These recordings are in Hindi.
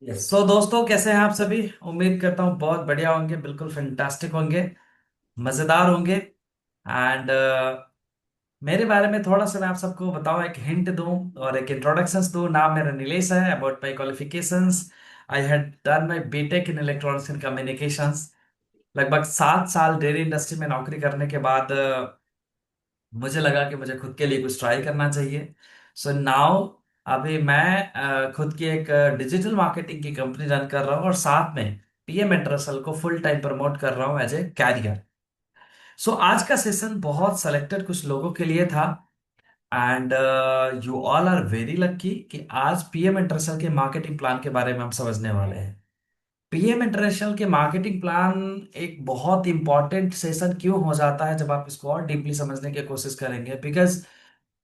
सो दोस्तों, कैसे हैं आप सभी। उम्मीद करता हूँ बहुत बढ़िया होंगे, बिल्कुल फैंटास्टिक होंगे, मजेदार होंगे। एंड मेरे बारे में थोड़ा सा मैं आप सबको बताऊं, एक हिंट दूं और एक इंट्रोडक्शंस दूं। नाम मेरा नीलेश है। About my qualifications, I had done my BTech in electronics and communications. लगभग 7 साल डेयरी इंडस्ट्री में नौकरी करने के बाद मुझे लगा कि मुझे खुद के लिए कुछ ट्राई करना चाहिए। सो नाउ अभी मैं खुद की एक डिजिटल मार्केटिंग की कंपनी रन कर रहा हूँ और साथ में पीएम इंटरसल को फुल टाइम प्रमोट कर रहा हूँ एज ए कैरियर। सो आज का सेशन बहुत सेलेक्टेड कुछ लोगों के लिए था। And you all are very lucky कि आज पीएम इंटरसल के मार्केटिंग प्लान के बारे में हम समझने वाले हैं। पीएम इंटरनेशनल के मार्केटिंग प्लान एक बहुत इंपॉर्टेंट सेशन क्यों हो जाता है जब आप इसको और डीपली समझने की कोशिश करेंगे, बिकॉज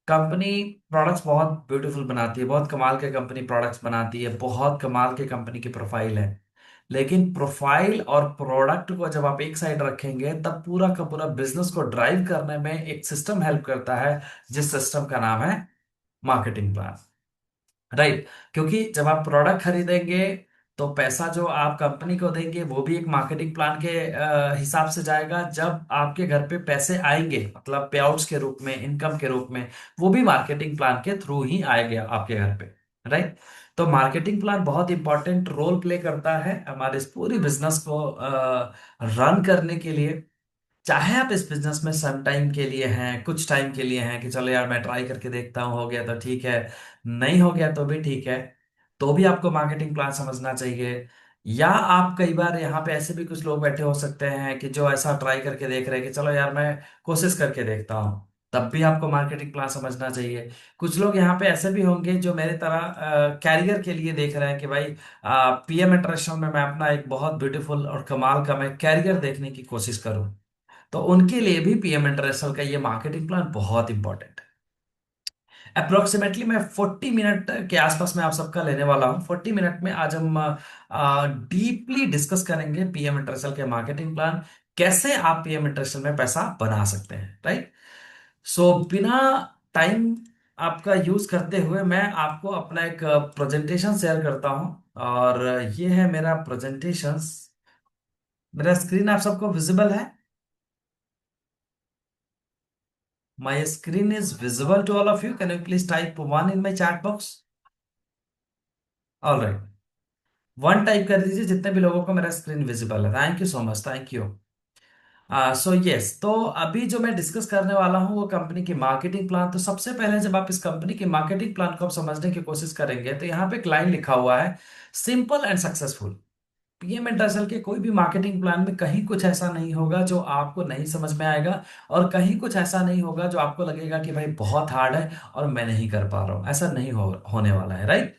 कंपनी प्रोडक्ट्स बहुत ब्यूटीफुल बनाती है, बहुत कमाल के कंपनी प्रोडक्ट्स बनाती है, बहुत कमाल के कंपनी की प्रोफाइल है। लेकिन प्रोफाइल और प्रोडक्ट को जब आप एक साइड रखेंगे तब पूरा का पूरा बिजनेस को ड्राइव करने में एक सिस्टम हेल्प करता है, जिस सिस्टम का नाम है मार्केटिंग प्लान। राइट। क्योंकि जब आप प्रोडक्ट खरीदेंगे तो पैसा जो आप कंपनी को देंगे वो भी एक मार्केटिंग प्लान के हिसाब से जाएगा। जब आपके घर पे पैसे आएंगे, मतलब पे आउट्स के रूप में, इनकम के रूप में, वो भी मार्केटिंग प्लान के थ्रू ही आएगा आपके घर पे। राइट। तो मार्केटिंग प्लान बहुत इंपॉर्टेंट रोल प्ले करता है हमारे इस पूरी बिजनेस को रन करने के लिए। चाहे आप इस बिजनेस में सम टाइम के लिए हैं, कुछ टाइम के लिए हैं कि चलो यार मैं ट्राई करके देखता हूँ, हो गया तो ठीक है, नहीं हो गया तो भी ठीक है, तो भी आपको मार्केटिंग प्लान समझना चाहिए। या आप कई बार यहाँ पे ऐसे भी कुछ लोग बैठे हो सकते हैं कि जो ऐसा ट्राई करके देख रहे हैं कि चलो यार मैं कोशिश करके देखता हूँ, तब भी आपको मार्केटिंग प्लान समझना चाहिए। कुछ लोग यहाँ पे ऐसे भी होंगे जो मेरे तरह कैरियर के लिए देख रहे हैं कि भाई पीएम इंटरनेशनल में मैं अपना एक बहुत ब्यूटीफुल और कमाल का मैं कैरियर देखने की कोशिश करूँ, तो उनके लिए भी पीएम इंटरनेशनल का ये मार्केटिंग प्लान बहुत इंपॉर्टेंट है। अप्रोक्सीमेटली मैं 40 मिनट के आसपास में आप सबका लेने वाला हूँ। 40 मिनट में आज हम डीपली डिस्कस करेंगे पीएम इंटरनेशनल के मार्केटिंग प्लान, कैसे आप पीएम इंटरनेशनल में पैसा बना सकते हैं। राइट। सो बिना टाइम आपका यूज करते हुए मैं आपको अपना एक प्रेजेंटेशन शेयर करता हूँ, और ये है मेरा प्रेजेंटेशन। मेरा स्क्रीन आप सबको विजिबल है? My screen is visible to all of you. Can you please type one in my chat box? All right. One type कर दीजिए जितने भी लोगों को मेरा स्क्रीन विजिबल है। Thank you so much, thank you. So yes, तो अभी जो मैं डिस्कस करने वाला हूँ वो कंपनी की मार्केटिंग प्लान। तो सबसे पहले जब आप इस कंपनी की मार्केटिंग प्लान को आप समझने की कोशिश करेंगे तो यहाँ पे एक लाइन लिखा हुआ है, simple and successful. PM international के कोई भी मार्केटिंग प्लान में कहीं कुछ ऐसा नहीं होगा जो आपको नहीं समझ में आएगा, और कहीं कुछ ऐसा नहीं होगा जो आपको लगेगा कि भाई बहुत हार्ड है और मैं नहीं कर पा रहा हूं। ऐसा नहीं होने वाला है। राइट।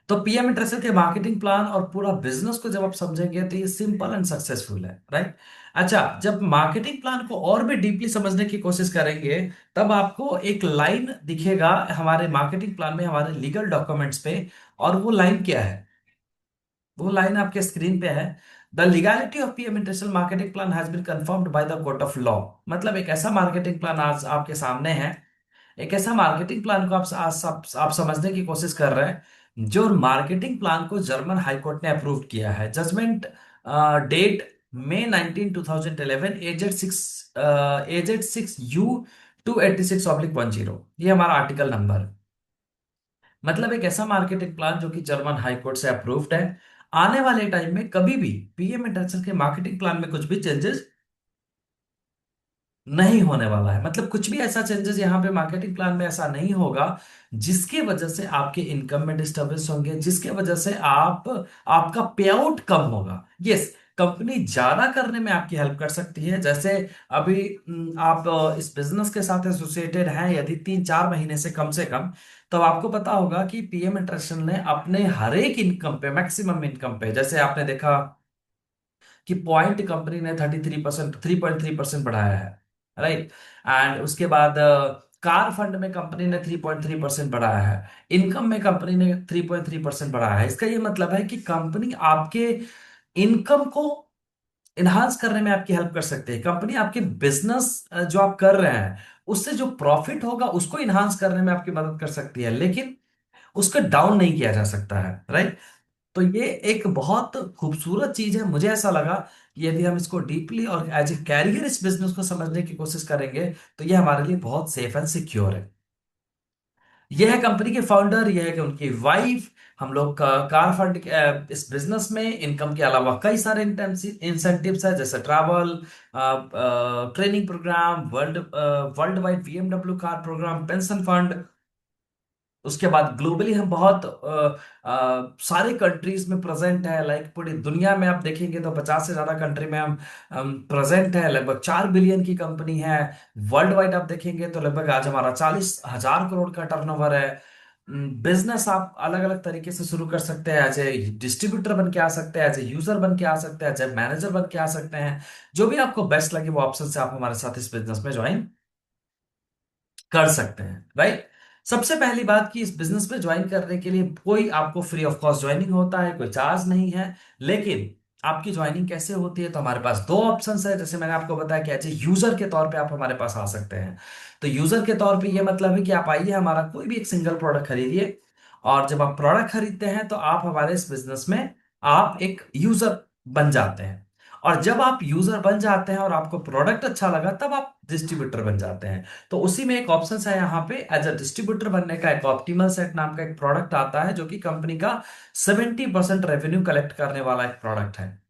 तो पीएम इंटरनेशनल के मार्केटिंग प्लान और पूरा बिजनेस को जब आप समझेंगे तो ये सिंपल एंड सक्सेसफुल है। राइट। अच्छा, जब मार्केटिंग प्लान को और भी डीपली समझने की कोशिश करेंगे तब आपको एक लाइन दिखेगा हमारे मार्केटिंग प्लान में, हमारे लीगल डॉक्यूमेंट्स पे। और वो लाइन क्या है? वो लाइन आपके स्क्रीन पे है। The legality of PM international marketing plan has been confirmed by the court of law. मतलब एक ऐसा मार्केटिंग प्लान आज आपके सामने है, एक ऐसा मार्केटिंग प्लान को आप समझने की कोशिश कर रहे हैं जो मार्केटिंग प्लान को जर्मन हाई कोर्ट ने अप्रूव किया है। Judgment date May 19 2011, AZ 6 U 286/10। ये हमारा आर्टिकल नंबर है। मतलब एक ऐसा मार्केटिंग प्लान जो कि जर्मन हाई कोर्ट से अप्रूव्ड है। आने वाले टाइम में कभी भी पीएम इंटरनेशनल के मार्केटिंग प्लान में कुछ भी चेंजेस नहीं होने वाला है। मतलब कुछ भी ऐसा चेंजेस यहाँ पे मार्केटिंग प्लान में ऐसा नहीं होगा जिसके वजह से आपके इनकम में डिस्टरबेंस होंगे, जिसके वजह से आपका पे आउट कम होगा। यस, कंपनी ज्यादा करने में आपकी हेल्प कर सकती है। जैसे अभी आप इस बिजनेस के साथ एसोसिएटेड हैं यदि 3-4 महीने से कम, तो आपको पता होगा कि पीएम इंटरनेशनल ने अपने हर एक इनकम पे, मैक्सिमम इनकम पे, जैसे आपने देखा कि पॉइंट कंपनी ने 3.3% बढ़ाया है। राइट। एंड उसके बाद कार फंड में कंपनी ने 3.3% बढ़ाया है। इनकम में कंपनी ने 3.3% बढ़ाया है। इसका ये मतलब है कि कंपनी आपके इनकम को इन्हांस करने में आपकी हेल्प कर सकती है। कंपनी आपके बिजनेस जो आप कर रहे हैं उससे जो प्रॉफिट होगा उसको इन्हांस करने में आपकी मदद कर सकती है। लेकिन उसको डाउन नहीं किया जा सकता है, राइट। तो ये एक बहुत खूबसूरत चीज है, मुझे ऐसा लगा कि यदि हम इसको डीपली और एज ए कैरियर इस बिजनेस को समझने की कोशिश करेंगे तो ये हमारे लिए बहुत सेफ एंड सिक्योर है। यह है कंपनी के फाउंडर, यह है कि उनकी वाइफ। हम लोग का कार फंड इस बिजनेस में इनकम के अलावा कई सारे इंसेंटिव्स है, जैसे travel, training program, world wide BMW car program, pension fund. उसके बाद ग्लोबली हम बहुत सारे कंट्रीज में प्रेजेंट है, लाइक पूरी दुनिया में आप देखेंगे तो 50 से ज्यादा कंट्री में हम प्रेजेंट है। लगभग 4 बिलियन की कंपनी है। वर्ल्ड वाइड आप देखेंगे तो लगभग आज हमारा 40,000 करोड़ का टर्नओवर है। बिजनेस आप अलग अलग तरीके से शुरू कर सकते हैं, एज ए डिस्ट्रीब्यूटर बन के आ सकते हैं, एज ए यूजर बन के आ सकते हैं, एज ए मैनेजर बन के आ सकते हैं। जो भी आपको बेस्ट लगे वो ऑप्शन से आप हमारे साथ इस बिजनेस में ज्वाइन कर सकते हैं, राइट। सबसे पहली बात कि इस बिजनेस में ज्वाइन करने के लिए कोई आपको फ्री ऑफ कॉस्ट ज्वाइनिंग होता है, कोई चार्ज नहीं है। लेकिन आपकी ज्वाइनिंग कैसे होती है, तो हमारे पास दो ऑप्शंस है। जैसे मैंने आपको बताया कि एज ए यूजर के तौर पे आप हमारे पास आ सकते हैं। तो यूजर के तौर पे ये मतलब है कि आप आइए, हमारा कोई भी एक सिंगल प्रोडक्ट खरीदिए, और जब आप प्रोडक्ट खरीदते हैं तो आप हमारे इस बिजनेस में आप एक यूजर बन जाते हैं। और जब आप यूजर बन जाते हैं और आपको प्रोडक्ट अच्छा लगा तब आप डिस्ट्रीब्यूटर बन जाते हैं। तो उसी में एक ऑप्शन है यहाँ पे, एज अ डिस्ट्रीब्यूटर बनने का एक ऑप्टिमल सेट नाम का एक प्रोडक्ट आता है, जो कि कंपनी का 70% रेवेन्यू कलेक्ट करने वाला एक प्रोडक्ट है,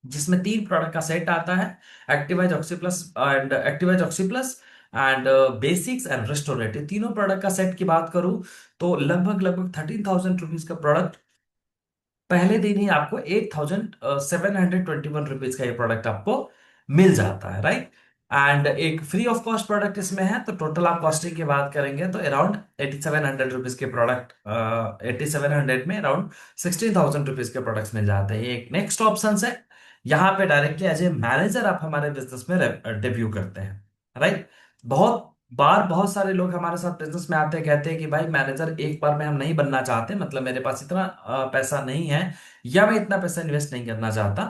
जिसमें तीन प्रोडक्ट का सेट आता है। Activize oxyplus and activize oxyplus and basics and restorative, तीनों प्रोडक्ट का सेट की बात करूं तो लगभग लगभग 13,000 रुपीज का प्रोडक्ट पहले दिन ही आपको 8,721 रुपीज का ये प्रोडक्ट आपको मिल जाता है, राइट। एंड एक फ्री ऑफ कॉस्ट प्रोडक्ट इसमें है, तो टोटल आप कॉस्टिंग की बात करेंगे तो अराउंड 8,700 रुपीज के प्रोडक्ट, 8,700 में अराउंड 16,000 रुपीज के प्रोडक्ट्स मिल जाते हैं। ये एक नेक्स्ट ऑप्शन है। यहाँ पे डायरेक्टली एज ए मैनेजर आप हमारे बिजनेस में डेब्यू करते हैं, राइट। बहुत बार बहुत सारे लोग हमारे साथ बिजनेस में आते हैं, कहते हैं कि भाई मैनेजर एक बार में हम नहीं बनना चाहते, मतलब मेरे पास इतना पैसा नहीं है, या मैं इतना पैसा इन्वेस्ट नहीं करना चाहता,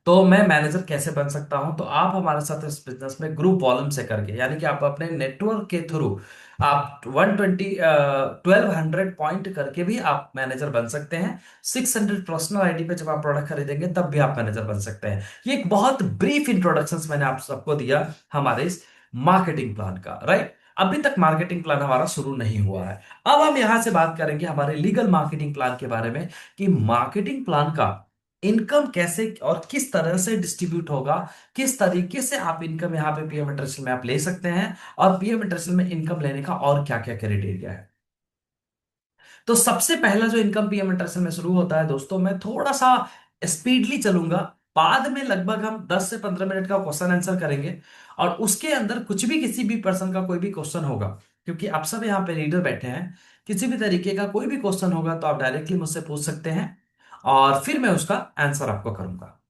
तो मैं मैनेजर कैसे बन सकता हूं। तो आप हमारे साथ इस बिजनेस में ग्रुप वॉल्यूम से करके, यानी कि आप अपने नेटवर्क के थ्रू आप 1200 पॉइंट करके भी आप मैनेजर बन सकते हैं। 600 पर्सनल आईडी पे जब आप प्रोडक्ट खरीदेंगे तब भी आप मैनेजर बन सकते हैं। ये एक बहुत ब्रीफ इंट्रोडक्शन मैंने आप सबको दिया हमारे इस मार्केटिंग प्लान का, राइट। अभी तक मार्केटिंग प्लान हमारा शुरू नहीं हुआ है। अब हम यहां से बात करेंगे हमारे लीगल मार्केटिंग प्लान के बारे में, कि मार्केटिंग प्लान का इनकम कैसे और किस तरह से डिस्ट्रीब्यूट होगा, किस तरीके से आप इनकम यहाँ पे पीएम इंटरनेशनल में आप ले सकते हैं, और पीएम इंटरनेशनल में इनकम लेने का और क्या क्या क्राइटेरिया है। तो सबसे पहला जो इनकम पीएम इंटरनेशनल में शुरू होता है दोस्तों, मैं थोड़ा सा स्पीडली चलूंगा, बाद में लगभग हम 10 से 15 मिनट का क्वेश्चन आंसर करेंगे, और उसके अंदर कुछ भी किसी भी पर्सन का कोई भी क्वेश्चन होगा, क्योंकि आप सब यहाँ पे रीडर बैठे हैं, किसी भी तरीके का कोई भी क्वेश्चन होगा तो आप डायरेक्टली मुझसे पूछ सकते हैं, और फिर मैं उसका आंसर आपको करूंगा।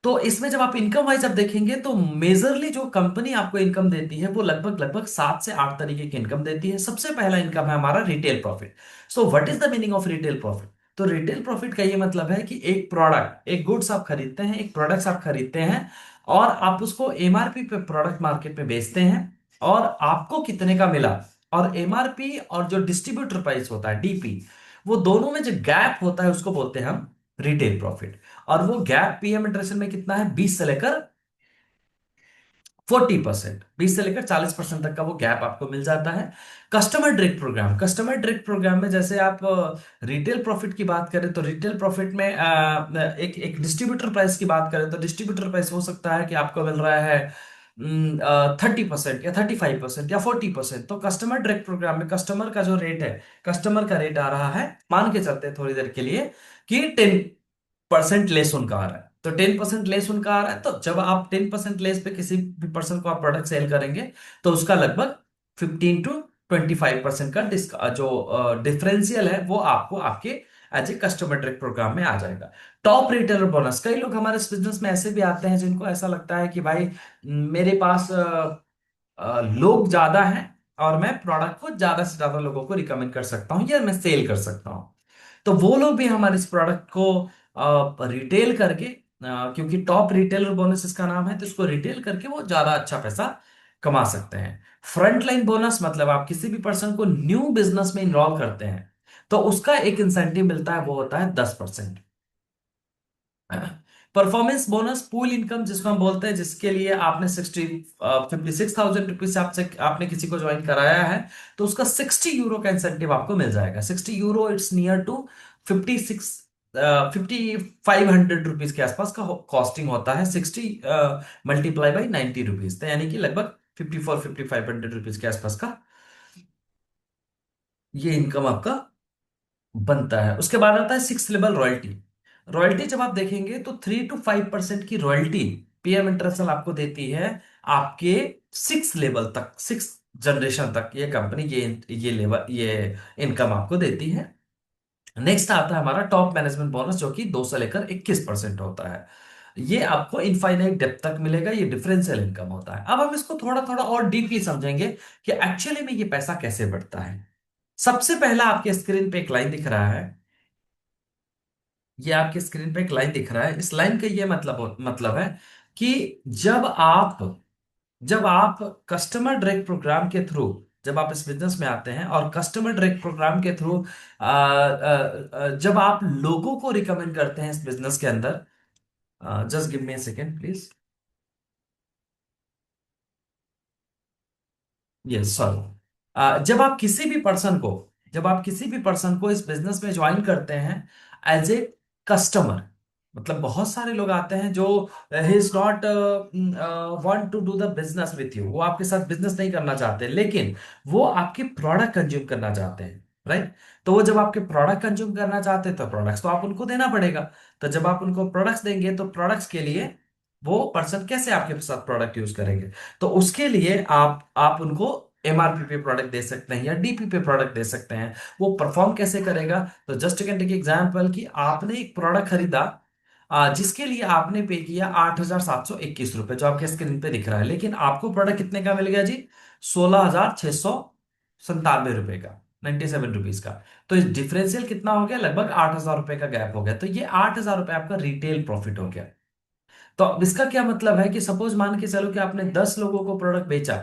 तो इसमें जब आप इनकम वाइज आप देखेंगे तो मेजरली जो कंपनी आपको इनकम देती है वो लगभग लगभग 7 से 8 तरीके की इनकम देती है। सबसे पहला इनकम है हमारा retail profit. So what is the meaning of retail profit? तो रिटेल प्रॉफिट का ये मतलब है कि एक प्रोडक्ट, एक गुड्स आप खरीदते हैं, एक प्रोडक्ट्स आप खरीदते हैं, और आप उसको एमआरपी पे प्रोडक्ट मार्केट में बेचते हैं, और आपको कितने का मिला, और एमआरपी और जो डिस्ट्रीब्यूटर प्राइस होता है डीपी, वो दोनों में जो गैप होता है उसको बोलते हैं हम रिटेल प्रॉफिट। और वो गैप पीएम इंटरेस्ट में कितना है, 20 से लेकर 40%, 20 से लेकर 40% तक का वो गैप आपको मिल जाता है। Customer direct program, customer direct program में जैसे आप रिटेल प्रॉफिट की बात करें तो रिटेल प्रॉफिट में एक एक डिस्ट्रीब्यूटर प्राइस की बात करें तो डिस्ट्रीब्यूटर प्राइस हो सकता है कि आपको मिल रहा है 30% या 35% या 40%। तो कस्टमर डायरेक्ट प्रोग्राम में कस्टमर का जो रेट है, कस्टमर का रेट आ रहा है, मान के चलते हैं थोड़ी देर के लिए कि 10% लेस उनका आ रहा है। तो 10% लेस उनका आ रहा है, तो जब आप 10% लेस पे किसी भी पर्सन को आप प्रोडक्ट सेल करेंगे तो उसका लगभग 15 to 25% का जो डिफरेंशियल है वो आपको आपके as a customer direct program में आ जाएगा। टॉप रिटेलर बोनस, कई लोग हमारे इस बिजनेस में ऐसे भी आते हैं जिनको ऐसा लगता है कि भाई मेरे पास लोग ज्यादा हैं, और मैं प्रोडक्ट को ज्यादा से ज्यादा लोगों को रिकमेंड कर सकता हूँ या मैं सेल कर सकता हूँ। तो वो लोग भी हमारे इस प्रोडक्ट को रिटेल करके, क्योंकि टॉप रिटेलर बोनस इसका नाम है, तो इसको रिटेल करके वो ज्यादा अच्छा पैसा कमा सकते हैं। फ्रंट लाइन बोनस मतलब आप किसी भी पर्सन को न्यू बिजनेस में इन्वॉल्व करते हैं तो उसका एक इंसेंटिव मिलता है, वो होता है 10%। परफॉर्मेंस बोनस पूल इनकम जिसको हम बोलते हैं, जिसके लिए आपने 56,000 रुपीज से आपसे आपने किसी को ज्वाइन कराया है, तो उसका 60 यूरो का इंसेंटिव आपको मिल जाएगा। 60 euro, it's near to 56 5,500 rupees के आसपास का कॉस्टिंग होता है। 60 मल्टीप्लाई बाई 90 रुपीज, तो यानी कि लगभग 5,500 रुपीज के आसपास का ये इनकम आपका बनता है। उसके बाद आता है सिक्स लेवल रॉयल्टी। रॉयल्टी जब आप देखेंगे तो 3 to 5% की रॉयल्टी पीएम इंटरनेशनल आपको देती है, आपके सिक्स लेवल तक, सिक्स जनरेशन तक ये कंपनी ये लेवल ये इनकम आपको देती है। नेक्स्ट आता है हमारा टॉप मैनेजमेंट बोनस, जो कि 2 से लेकर 21% होता है। ये आपको इनफाइनाइट डेप्थ तक मिलेगा, ये डिफरेंशियल इनकम होता है। अब हम इसको थोड़ा थोड़ा और डीपली समझेंगे कि एक्चुअली में ये पैसा कैसे बढ़ता है। सबसे पहला आपके स्क्रीन पे एक लाइन दिख रहा है, ये आपके स्क्रीन पे एक लाइन दिख रहा है। इस लाइन का ये मतलब है कि जब आप जब आप कस्टमर डायरेक्ट प्रोग्राम के थ्रू, जब आप इस बिजनेस में आते हैं और कस्टमर डायरेक्ट प्रोग्राम के थ्रू जब आप लोगों को रिकमेंड करते हैं इस बिजनेस के अंदर, just give me A second please. Yes sorry. जब आप किसी भी पर्सन को इस बिजनेस में ज्वाइन करते हैं एज ए कस्टमर, मतलब बहुत सारे लोग आते हैं जो he is not want to do the business with you, वो आपके साथ बिजनेस नहीं करना चाहते, लेकिन वो आपके प्रोडक्ट कंज्यूम करना चाहते हैं, राइट। तो वो जब आपके प्रोडक्ट कंज्यूम करना चाहते हैं तो प्रोडक्ट्स तो आप उनको देना पड़ेगा। तो जब आप उनको प्रोडक्ट्स देंगे तो प्रोडक्ट्स के लिए वो पर्सन कैसे आपके साथ प्रोडक्ट यूज करेंगे, तो उसके लिए आप उनको एमआरपी पे प्रोडक्ट दे सकते हैं या डीपी पे प्रोडक्ट दे सकते हैं। वो परफॉर्म कैसे करेगा, तो जस्ट कैन टेक एग्जांपल कि आपने एक प्रोडक्ट खरीदा जिसके लिए आपने पे किया 8,721 रुपए, जो आपके स्क्रीन पे दिख रहा है, लेकिन आपको प्रोडक्ट कितने का मिल गया जी? 16,697 रुपए का, 97 रुपीज का। तो इस डिफरेंशियल कितना हो गया? लगभग 8,000 रुपए का गैप हो गया। तो ये 8,000 रुपए आपका रिटेल प्रॉफिट हो गया। तो अब इसका क्या मतलब है कि सपोज मान के चलो कि आपने 10 लोगों को प्रोडक्ट बेचा,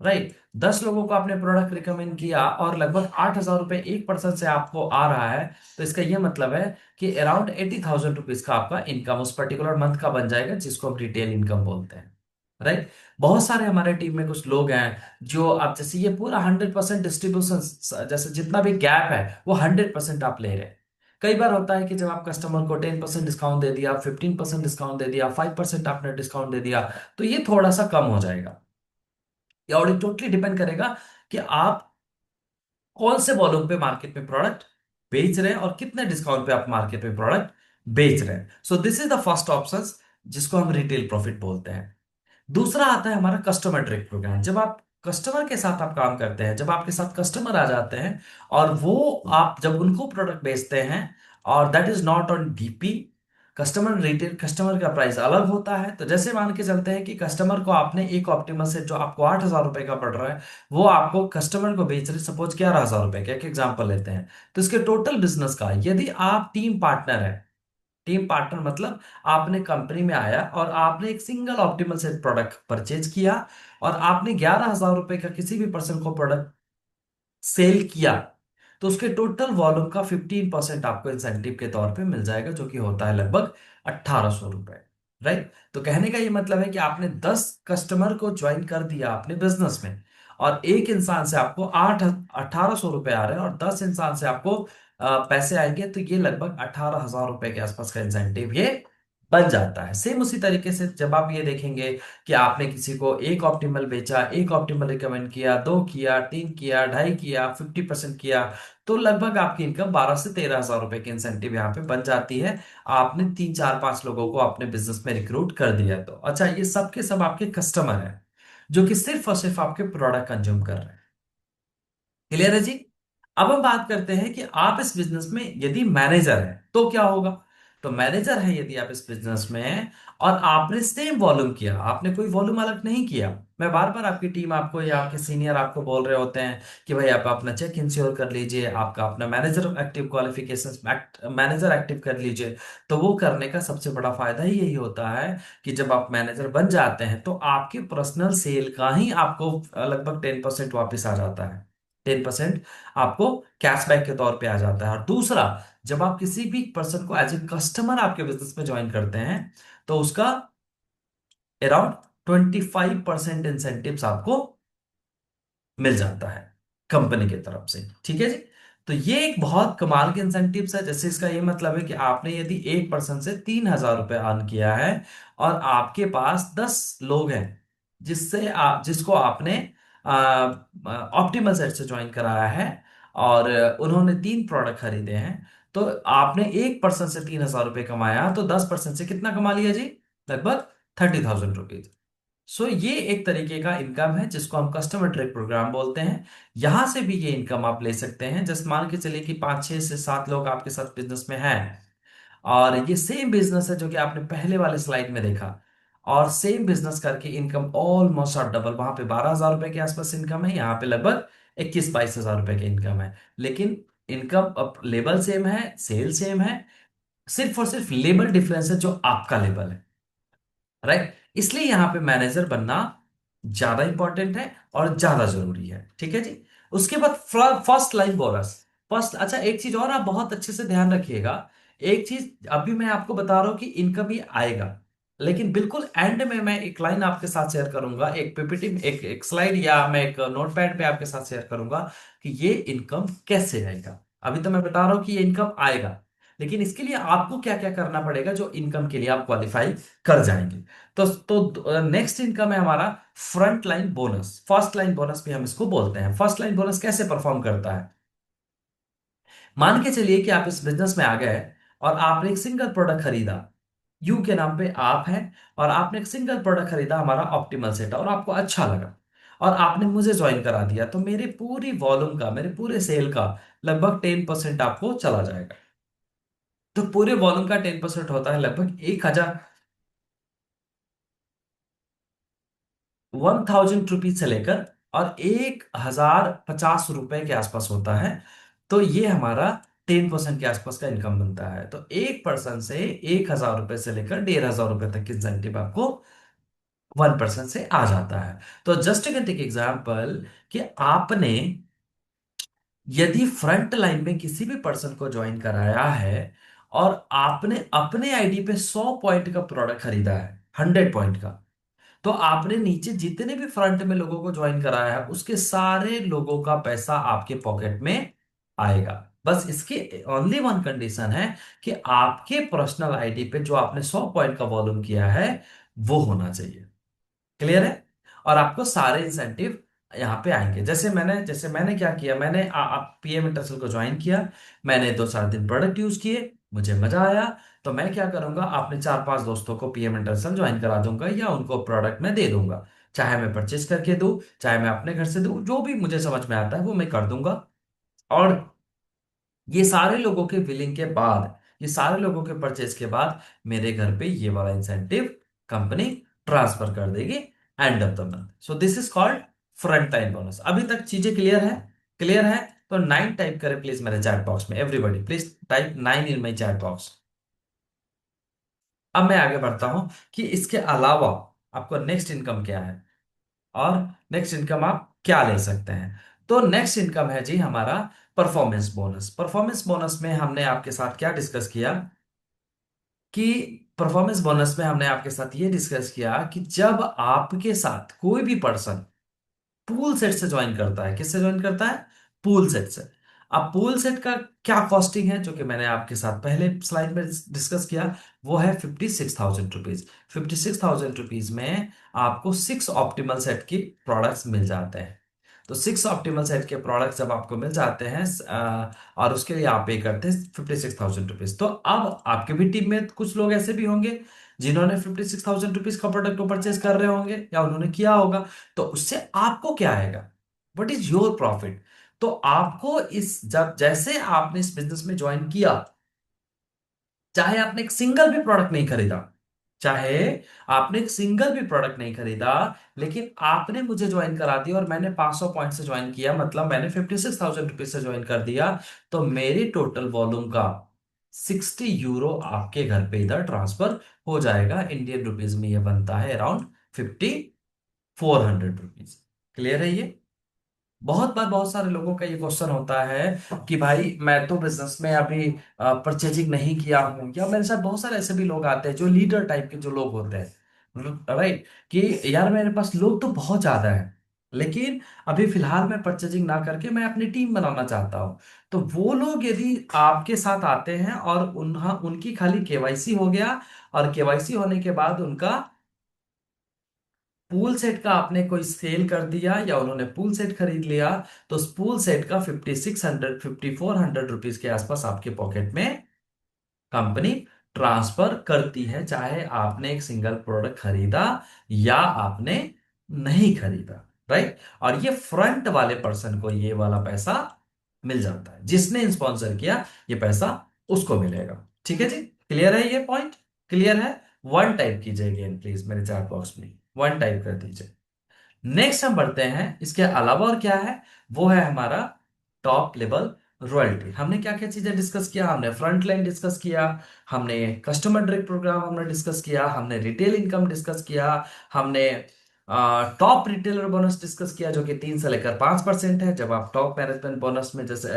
राइट, 10 लोगों को आपने प्रोडक्ट रिकमेंड किया और लगभग 8,000 रुपए एक पर्सन से आपको आ रहा है, तो इसका यह मतलब है कि अराउंड 80,000 रुपीज का आपका इनकम उस पर्टिकुलर मंथ का बन जाएगा, जिसको हम रिटेल इनकम बोलते हैं, राइट। बहुत सारे हमारे टीम में कुछ लोग हैं जो, अब जैसे ये पूरा 100% डिस्ट्रीब्यूशन, जैसे जितना भी गैप है वो 100% आप ले रहे हैं। कई बार होता है कि जब आप कस्टमर को 10% डिस्काउंट दे दिया, 15% डिस्काउंट दे दिया, 5% आपने डिस्काउंट दे दिया, तो ये थोड़ा सा कम हो जाएगा। और ये टोटली डिपेंड करेगा कि आप कौन से वॉल्यूम पे मार्केट में प्रोडक्ट बेच रहे हैं और कितने डिस्काउंट पे आप मार्केट में प्रोडक्ट बेच रहे हैं। So this is the first option, जिसको हम रिटेल प्रॉफिट बोलते हैं। दूसरा आता है हमारा कस्टमर डायरेक्ट प्रोग्राम। जब आप कस्टमर के साथ आप काम करते हैं, जब आपके साथ कस्टमर आ जाते हैं और वो आप जब उनको प्रोडक्ट बेचते हैं, और that is not on DP, customer retail customer का प्राइस अलग होता है। तो जैसे मान के चलते हैं कि कस्टमर को आपने एक ऑप्टिमल से जो आपको 8,000 रुपए का पड़ रहा है, वो आपको कस्टमर को बेच रहे सपोज 11,000 रुपए का, एक एग्जाम्पल लेते हैं। तो इसके टोटल बिजनेस का, यदि आप टीम पार्टनर है, टीम पार्टनर मतलब आपने कंपनी में आया और आपने एक single optimal set product purchase किया और आपने 11,000 रुपए का किसी भी पर्सन को प्रोडक्ट सेल किया, तो उसके टोटल वॉल्यूम का 15% आपको इंसेंटिव के तौर पे मिल जाएगा, जो कि होता है लगभग 1,800 रुपए, राइट। तो कहने का ये मतलब है कि आपने 10 कस्टमर को ज्वाइन कर दिया अपने बिजनेस में, और एक इंसान से आपको 1,800 रुपए आ रहे हैं और 10 इंसान से आपको पैसे आएंगे, तो ये लगभग 18,000 रुपए के आसपास का इंसेंटिव ये बन जाता है। सेम उसी तरीके से जब आप ये देखेंगे कि आपने किसी को एक ऑप्टिमल बेचा, एक ऑप्टिमल रिकमेंड किया, दो किया, तीन किया, ढाई किया, 50% किया, तो लगभग आपकी इनकम 12 से 13,000 रुपए की इंसेंटिव यहाँ पे बन जाती है। आपने 3 4 5 लोगों को अपने बिजनेस में रिक्रूट कर दिया। तो अच्छा, ये सब के सब आपके कस्टमर हैं जो कि सिर्फ और सिर्फ आपके प्रोडक्ट कंज्यूम कर रहे हैं। क्लियर है जी। अब हम बात करते हैं कि आप इस बिजनेस में यदि मैनेजर है तो क्या होगा। तो मैनेजर है यदि आप इस बिजनेस में, और आपने सेम वॉल्यूम किया, आपने कोई वॉल्यूम अलग नहीं किया, मैं बार बार आपकी टीम आपको या आपके सीनियर आपको बोल रहे होते हैं कि भाई आप अपना चेक इंश्योर कर लीजिए, आपका अपना manager active qualification manager active कर लीजिए। तो वो करने का सबसे बड़ा फायदा ही यही होता है कि जब आप मैनेजर बन जाते हैं तो आपके पर्सनल सेल का ही आपको लगभग 10% वापस आ जाता है। 10% आपको कैशबैक के तौर पे आ जाता है। और दूसरा, जब आप किसी भी पर्सन को एज ए कस्टमर आपके बिजनेस में ज्वाइन करते हैं तो उसका अराउंड 25% इंसेंटिव्स आपको मिल जाता है कंपनी की तरफ से। ठीक है जी। तो ये एक बहुत कमाल के इंसेंटिव्स है। जैसे इसका ये मतलब है कि आपने यदि एक पर्सन से 3,000 रुपये अर्न किया है और आपके पास 10 लोग हैं जिससे आप जिसको आपने ऑप्टिमल सेट से ज्वाइन कराया है और उन्होंने 3 प्रोडक्ट खरीदे हैं, तो आपने एक पर्सन से 3,000 रुपये कमाया, तो 10% से कितना कमा लिया जी? लगभग 30,000 रुपीज। सो ये एक तरीके का इनकम है जिसको हम कस्टमर ट्रेड प्रोग्राम बोलते हैं। यहां से भी ये इनकम आप ले सकते हैं। जस्ट मान के चलिए कि 5 6 से 7 लोग आपके साथ बिजनेस में हैं और ये सेम बिजनेस है जो कि आपने पहले वाले स्लाइड में देखा, और सेम बिजनेस करके इनकम ऑलमोस्ट और डबल। वहां पे 12,000 रुपए के आसपास इनकम है, यहाँ पे लगभग 21 22 हजार रुपए की इनकम है। लेकिन इनकम अब लेवल सेम है, सेल सेम है, सिर्फ और सिर्फ लेबल डिफरेंस है जो आपका लेबल है। राइट, इसलिए यहां पे मैनेजर बनना ज्यादा इंपॉर्टेंट है और ज्यादा जरूरी है। ठीक है जी। उसके बाद फर्स्ट लाइन बोनस। फर्स्ट, अच्छा एक चीज और आप बहुत अच्छे से ध्यान रखिएगा। एक चीज अभी मैं आपको बता रहा हूं कि इनकम ही आएगा, लेकिन बिल्कुल एंड में मैं एक लाइन आपके साथ शेयर करूंगा, एक पीपीटी, एक स्लाइड या मैं एक नोटपैड पे आपके साथ शेयर करूंगा कि ये इनकम कैसे आएगा। अभी तो मैं बता रहा हूं कि ये इनकम आएगा, लेकिन इसके लिए आपको क्या क्या करना पड़ेगा जो इनकम के लिए आप क्वालिफाई कर जाएंगे। तो नेक्स्ट इनकम है हमारा front line bonus. First line bonus भी हम इसको बोलते हैं। फर्स्ट लाइन बोनस कैसे परफॉर्म करता है? मान के चलिए कि आप इस बिजनेस में आ गए और आपने एक सिंगल प्रोडक्ट खरीदा। यू के नाम पे आप है और आपने एक सिंगल प्रोडक्ट खरीदा हमारा ऑप्टिमल सेट और आपको अच्छा लगा और आपने मुझे ज्वाइन करा दिया, तो मेरे पूरी वॉल्यूम का, मेरे पूरे सेल का लगभग 10% आपको चला जाएगा। तो पूरे वॉल्यूम का 10% होता है लगभग 1,000 रुपीज से लेकर और 1,050 रुपए के आसपास होता है। तो ये हमारा 10% के आसपास का इनकम बनता है। तो एक पर्सन से 1,000 रुपए से लेकर 1,500 रुपए तक की इंसेंटिव आपको 1% से आ जाता है। तो जस्ट टेक एग्जाम्पल कि आपने यदि फ्रंट लाइन में किसी भी पर्सन को ज्वाइन कराया है और आपने अपने आईडी पे 100 पॉइंट का प्रोडक्ट खरीदा है, 100 पॉइंट का, तो आपने नीचे जितने भी फ्रंट में लोगों को ज्वाइन कराया है उसके सारे लोगों का पैसा आपके पॉकेट में आएगा। बस इसकी ओनली वन कंडीशन है कि आपके पर्सनल आईडी पे जो आपने 100 पॉइंट का वॉल्यूम किया है वो होना चाहिए। क्लियर है? और आपको सारे इंसेंटिव यहाँ पे आएंगे। जैसे मैंने क्या किया, मैंने पीएम इंटरसेल को ज्वाइन किया, मैंने 2 4 दिन प्रोडक्ट यूज किए, मुझे मजा आया। तो मैं क्या करूंगा, अपने 4 5 दोस्तों को पीएम इंटरसेल ज्वाइन करा दूंगा या उनको प्रोडक्ट में दे दूंगा। चाहे मैं परचेज करके दूं, चाहे मैं अपने घर से दूं, जो भी मुझे समझ में आता है वो मैं कर दूंगा। और ये सारे लोगों के बिलिंग के बाद, ये सारे लोगों के परचेज के बाद मेरे घर पे ये वाला इंसेंटिव कंपनी ट्रांसफर कर देगी end of the month. So this is called front line bonus. अभी तक चीजें क्लियर है? क्लियर है? तो 9 टाइप करें प्लीज मेरे चैट बॉक्स में। Everybody please type 9 in my chat box. अब मैं आगे बढ़ता हूं कि इसके अलावा आपको नेक्स्ट इनकम क्या है और नेक्स्ट इनकम आप क्या ले सकते हैं। तो नेक्स्ट इनकम है जी हमारा परफॉर्मेंस बोनस। परफॉर्मेंस बोनस में हमने आपके साथ क्या डिस्कस किया कि परफॉर्मेंस बोनस में हमने आपके साथ ये डिस्कस किया कि जब आपके साथ कोई भी पर्सन पूल सेट से ज्वाइन करता है, किससे ज्वाइन करता है? पूल सेट से। अब पूल सेट का क्या कॉस्टिंग है जो कि मैंने आपके साथ पहले स्लाइड में डिस्कस किया, वो है 56,000 रुपीज। 56,000 रुपीज में आपको 6 ऑप्टिमल सेट की प्रोडक्ट्स मिल जाते हैं। तो 6 ऑप्टिमल सेट के प्रोडक्ट्स जब आपको मिल जाते हैं और उसके लिए आप पे करते हैं 56,000 रुपीज, तो अब आपके भी टीम में कुछ लोग ऐसे भी होंगे जिन्होंने 56,000 रुपीज का प्रोडक्ट को परचेज कर रहे होंगे या उन्होंने किया होगा। तो उससे आपको क्या आएगा? What is your profit? तो आपको इस जब जैसे आपने इस बिजनेस में ज्वाइन किया, चाहे आपने एक सिंगल भी प्रोडक्ट नहीं खरीदा, चाहे आपने एक सिंगल भी प्रोडक्ट नहीं खरीदा, लेकिन आपने मुझे ज्वाइन करा दिया और मैंने 500 पॉइंट से ज्वाइन किया, मतलब मैंने 56,000 रुपीज से ज्वाइन कर दिया, तो मेरी टोटल वॉल्यूम का 60 यूरो आपके घर पे इधर ट्रांसफर हो जाएगा। इंडियन रुपीज में ये बनता है अराउंड 5400 रुपीज। क्लियर है ये? बहुत बार बहुत सारे लोगों का ये क्वेश्चन होता है कि भाई मैं तो बिजनेस में अभी परचेजिंग नहीं किया हूं, या मेरे साथ बहुत सारे ऐसे भी लोग आते हैं जो लीडर टाइप के जो लोग होते हैं, राइट, कि यार मेरे पास लोग तो बहुत ज्यादा है, लेकिन अभी फिलहाल मैं परचेजिंग ना करके मैं अपनी टीम बनाना चाहता हूं। तो वो लोग यदि आपके साथ आते हैं और उनकी खाली केवाईसी हो गया, और केवाईसी होने के बाद उनका पूल सेट का आपने कोई सेल कर दिया या उन्होंने पूल सेट खरीद लिया, तो उस पूल सेट का 5600 5400 रुपीज के आसपास आपके पॉकेट में कंपनी ट्रांसफर करती है, चाहे आपने एक सिंगल प्रोडक्ट खरीदा या आपने नहीं खरीदा। राइट? और ये फ्रंट वाले पर्सन को ये वाला पैसा मिल जाता है, जिसने स्पॉन्सर किया ये पैसा उसको मिलेगा। ठीक है जी? क्लियर है ये पॉइंट? क्लियर है? वन टाइप कीजिए अगेन प्लीज मेरे चैट बॉक्स में, वन टाइप कर दीजिए। नेक्स्ट हम बढ़ते हैं, इसके अलावा और क्या है, वो है हमारा टॉप लेवल रॉयल्टी। हमने क्या क्या चीजें डिस्कस किया? हमने फ्रंट लाइन डिस्कस किया, हमने कस्टमर डायरेक्ट प्रोग्राम हमने डिस्कस किया, हमने रिटेल इनकम डिस्कस किया, हमने टॉप रिटेलर बोनस डिस्कस किया जो कि 3 से लेकर 5% है। जब आप टॉप मैनेजमेंट बोनस में जैसे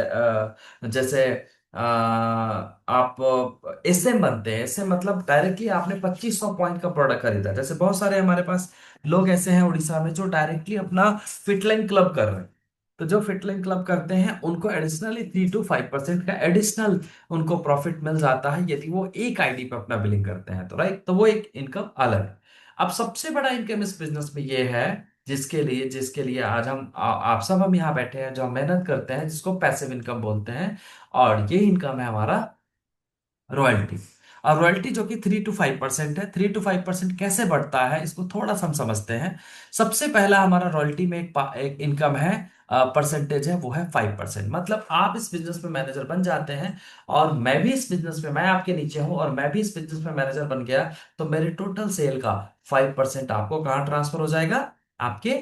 जैसे आप एसएम बनते हैं, एसएम मतलब डायरेक्टली आपने 2500 पॉइंट का प्रोडक्ट खरीदा। जैसे बहुत सारे हमारे पास लोग ऐसे हैं उड़ीसा में जो डायरेक्टली अपना फिटलाइन क्लब कर रहे हैं, तो जो फिटलाइन क्लब करते हैं उनको एडिशनली 3 to 5% का एडिशनल उनको प्रॉफिट मिल जाता है यदि वो एक आईडी पे अपना बिलिंग करते हैं, तो राइट, तो वो एक इनकम अलग है। अब सबसे बड़ा इनकम इस बिजनेस में ये है, जिसके लिए आज आप सब हम यहाँ बैठे हैं, जो हम मेहनत करते हैं, जिसको पैसिव इनकम बोलते हैं, और ये इनकम है हमारा रॉयल्टी। और रॉयल्टी जो कि 3 to 5% है। 3 to 5% कैसे बढ़ता है इसको थोड़ा सा हम समझते हैं। सबसे पहला हमारा रॉयल्टी में एक इनकम है, परसेंटेज है, वो है 5%। मतलब आप इस बिजनेस में मैनेजर बन जाते हैं, और मैं भी इस बिजनेस में, मैं आपके नीचे हूं और मैं भी इस बिजनेस में मैनेजर बन गया, तो मेरे टोटल सेल का 5% आपको कहाँ ट्रांसफर हो जाएगा? आपके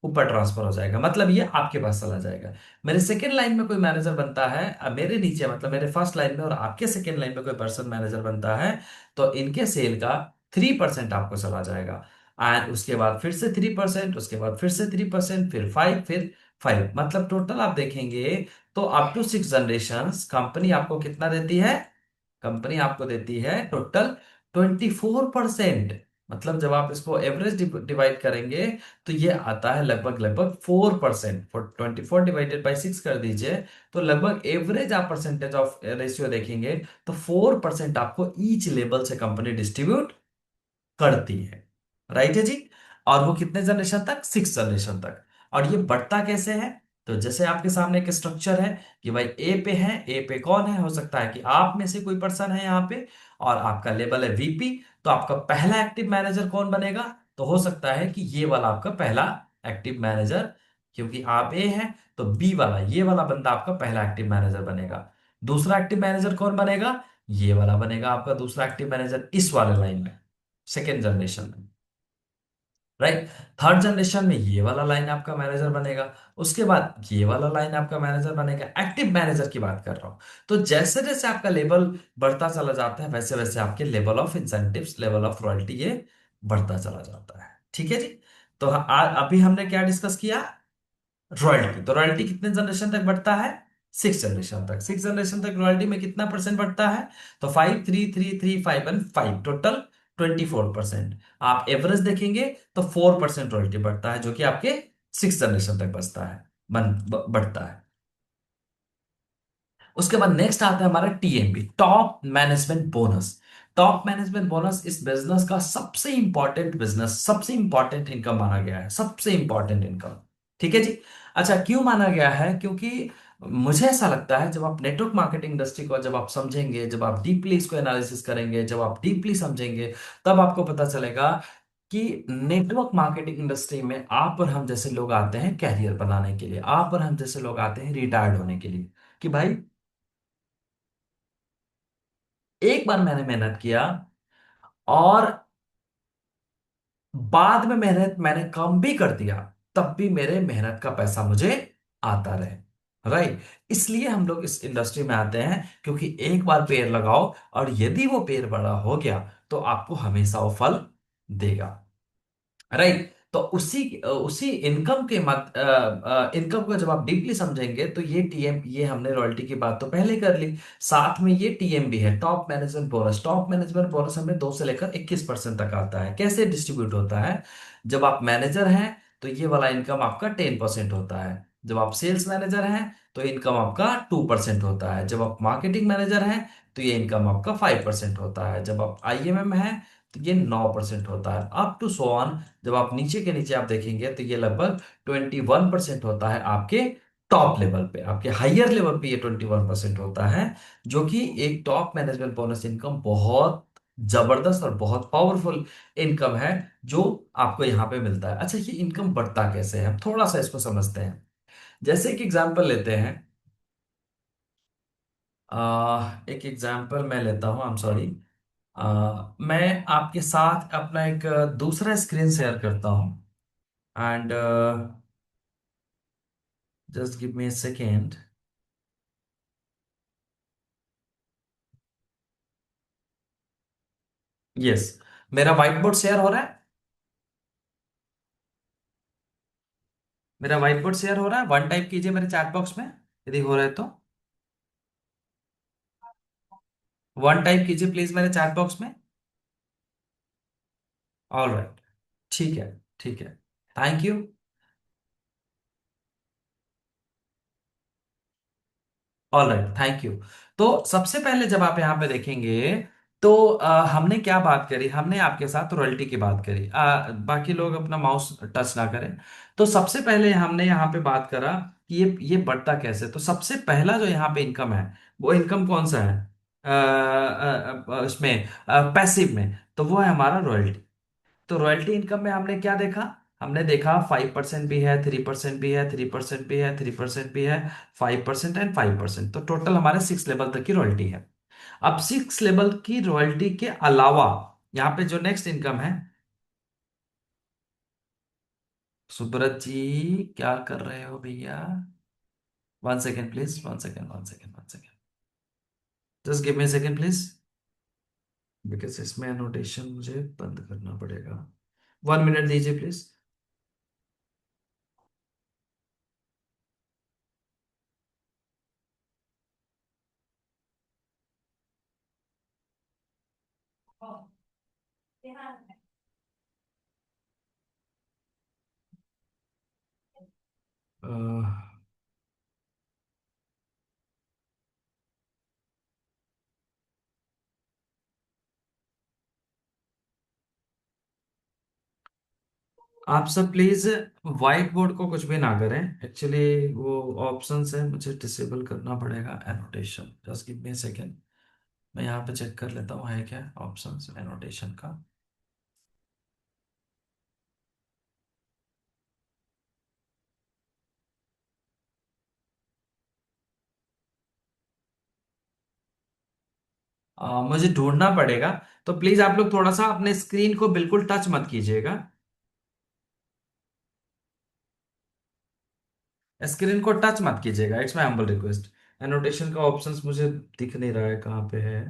ऊपर ट्रांसफर हो जाएगा, मतलब ये आपके पास चला जाएगा। मेरे सेकेंड लाइन में कोई मैनेजर बनता है, मेरे नीचे मतलब मेरे फर्स्ट लाइन में और आपके सेकेंड लाइन में कोई पर्सन मैनेजर बनता है, तो इनके सेल का 3% आपको चला जाएगा। एंड उसके बाद फिर से 3%, उसके बाद फिर से 3%, फिर 5, फिर 5, मतलब टोटल आप देखेंगे तो अप टू 6 जनरेशन कंपनी आपको कितना देती है? कंपनी आपको देती है टोटल 24%। मतलब जब आप इसको एवरेज डिवाइड करेंगे तो ये आता है लगभग लगभग 4%। 24 डिवाइडेड बाई 6 कर दीजिए, तो लगभग एवरेज आप परसेंटेज ऑफ रेशियो देखेंगे तो 4% आपको ईच लेवल से कंपनी डिस्ट्रीब्यूट करती है। राइट है जी? और वो कितने जनरेशन तक? 6 जनरेशन तक। और ये बढ़ता कैसे है? तो जैसे आपके सामने एक स्ट्रक्चर है कि भाई ए पे है, ए पे कौन है? हो सकता है कि आप में से कोई पर्सन है यहाँ पे, और आपका लेवल है वीपी, तो आपका पहला एक्टिव मैनेजर कौन बनेगा? तो हो सकता है कि ये वाला आपका पहला एक्टिव मैनेजर, क्योंकि आप ए है, तो बी वाला, ये वाला बंदा आपका पहला एक्टिव मैनेजर बनेगा। दूसरा एक्टिव मैनेजर कौन बनेगा? ये वाला बनेगा आपका दूसरा एक्टिव मैनेजर इस वाले लाइन में, सेकेंड जनरेशन में। राइट? थर्ड जनरेशन में ये वाला लाइन आपका मैनेजर बनेगा, उसके बाद ये वाला लाइन आपका मैनेजर बनेगा। एक्टिव मैनेजर की बात कर रहा हूं। तो जैसे जैसे आपका लेवल बढ़ता चला जाता है, वैसे वैसे आपके level of incentives, level of royalty ये बढ़ता चला जाता है। ठीक है जी? तो अभी हमने क्या डिस्कस किया? रॉयल्टी। तो रॉयल्टी कितने जनरेशन तक बढ़ता है? 6 जनरेशन तक। 6 जनरेशन तक रॉयल्टी में कितना परसेंट बढ़ता है? तो 5, 3, 3, 3, 5 एंड 5, टोटल 24%। आप एवरेज देखेंगे तो 4% रॉयल्टी बढ़ता है, जो कि आपके 6 जनरेशन तक बचता है, बढ़ता है। उसके बाद नेक्स्ट आता है हमारा TMB, top management bonus. Top management bonus इस बिजनेस का सबसे इंपॉर्टेंट बिजनेस, सबसे इंपॉर्टेंट इनकम माना गया है, सबसे इंपॉर्टेंट इनकम। ठीक है जी? अच्छा, क्यों माना गया है? क्योंकि मुझे ऐसा लगता है जब आप नेटवर्क मार्केटिंग इंडस्ट्री को जब आप समझेंगे, जब आप डीपली इसको एनालिसिस करेंगे, जब आप डीपली समझेंगे, तब आपको पता चलेगा कि नेटवर्क मार्केटिंग इंडस्ट्री में आप और हम जैसे लोग आते हैं कैरियर बनाने के लिए, आप और हम जैसे लोग आते हैं रिटायर्ड होने के लिए, कि भाई एक बार मैंने मेहनत किया और बाद में मेहनत मैंने कम भी कर दिया, तब भी मेरे मेहनत का पैसा मुझे आता रहे। राइट। इसलिए हम लोग इस इंडस्ट्री में आते हैं, क्योंकि एक बार पेड़ लगाओ और यदि वो पेड़ बड़ा हो गया तो आपको हमेशा वो फल देगा। राइट। तो उसी इनकम के मत इनकम को जब आप डीपली समझेंगे तो ये टीएम, ये हमने रॉयल्टी की बात तो पहले कर ली, साथ में ये टीएम भी है, top management bonus. Top management bonus हमें 2 से लेकर 21% तक आता है। कैसे डिस्ट्रीब्यूट होता है? जब आप मैनेजर हैं तो ये वाला इनकम आपका 10% होता है। जब आप सेल्स मैनेजर हैं तो इनकम आपका 2% होता है। जब आप मार्केटिंग मैनेजर हैं तो ये इनकम आपका 5% होता है। जब आप आईएमएम हैं तो ये 9% होता है, अप टू सो ऑन। जब आप नीचे के नीचे आप देखेंगे तो ये लगभग 21% होता है आपके टॉप लेवल पे। आपके हाइयर लेवल पे ये 21% होता है, जो कि एक टॉप मैनेजमेंट बोनस इनकम बहुत जबरदस्त और बहुत पावरफुल इनकम है जो आपको यहाँ पे मिलता है। अच्छा, ये इनकम बढ़ता कैसे है, हम थोड़ा सा इसको समझते हैं। जैसे एक एग्जांपल लेते हैं। एक एग्जांपल मैं लेता हूँ, आई एम सॉरी। मैं आपके साथ अपना एक दूसरा स्क्रीन शेयर करता हूँ। And just give me A second. Yes, मेरा व्हाइट बोर्ड शेयर हो रहा है। मेरा व्हाइट बोर्ड शेयर हो रहा है, वन टाइप कीजिए मेरे चैट बॉक्स में यदि हो रहा है तो। वन टाइप कीजिए प्लीज मेरे चैट बॉक्स में। All right. ठीक है, ठीक है। Thank you. All right, thank you. तो सबसे पहले जब आप यहाँ पे देखेंगे तो हमने क्या बात करी, हमने आपके साथ रॉयल्टी की बात करी। बाकी लोग अपना माउस टच ना करें। तो सबसे पहले हमने यहाँ पे बात करा कि ये बढ़ता कैसे। तो सबसे पहला जो यहाँ पे इनकम है, वो इनकम कौन सा है? इसमें पैसिव में, तो वो है हमारा रॉयल्टी। तो रॉयल्टी इनकम में हमने क्या देखा? हमने देखा 5% भी है, 3% भी है, 3% भी है, 3% भी है, 5% एंड 5%। तो टोटल हमारे 6 लेवल तक की रॉयल्टी है। अब 6 लेवल की रॉयल्टी के अलावा यहाँ पे जो नेक्स्ट इनकम है। सुब्रत जी, क्या कर रहे हो भैया? 1 second please, 1 second, 1 second, 1 second. Just give me second please, because इसमें एनोटेशन मुझे बंद करना पड़ेगा। 1 मिनट दीजिए प्लीज। आप सब प्लीज व्हाइट बोर्ड को कुछ भी ना करें। एक्चुअली वो ऑप्शंस है, मुझे डिसेबल करना पड़ेगा annotation. Just give me second. मैं यहाँ पे चेक कर लेता हूँ है क्या ऑप्शंस एनोटेशन का। मुझे ढूंढना पड़ेगा। तो प्लीज आप लोग थोड़ा सा अपने स्क्रीन को बिल्कुल टच मत कीजिएगा। स्क्रीन को टच मत कीजिएगा, it's my humble request. Annotation का ऑप्शंस मुझे दिख नहीं रहा है कहाँ पे है।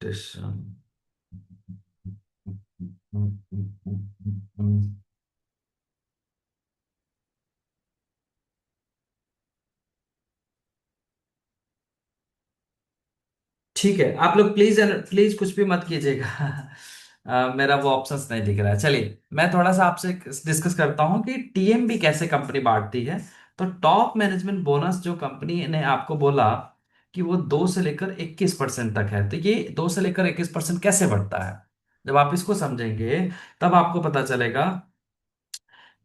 एनोटेशन। ठीक है, आप लोग प्लीज प्लीज कुछ भी मत कीजिएगा। मेरा वो ऑप्शंस नहीं दिख रहा है। चलिए मैं थोड़ा सा आपसे डिस्कस करता हूँ कि टीएमबी कैसे कंपनी बांटती है। तो टॉप मैनेजमेंट बोनस जो कंपनी ने आपको बोला कि वो 2 से लेकर 21% तक है, तो ये 2 से लेकर 21% कैसे बढ़ता है? जब आप इसको समझेंगे तब आपको पता चलेगा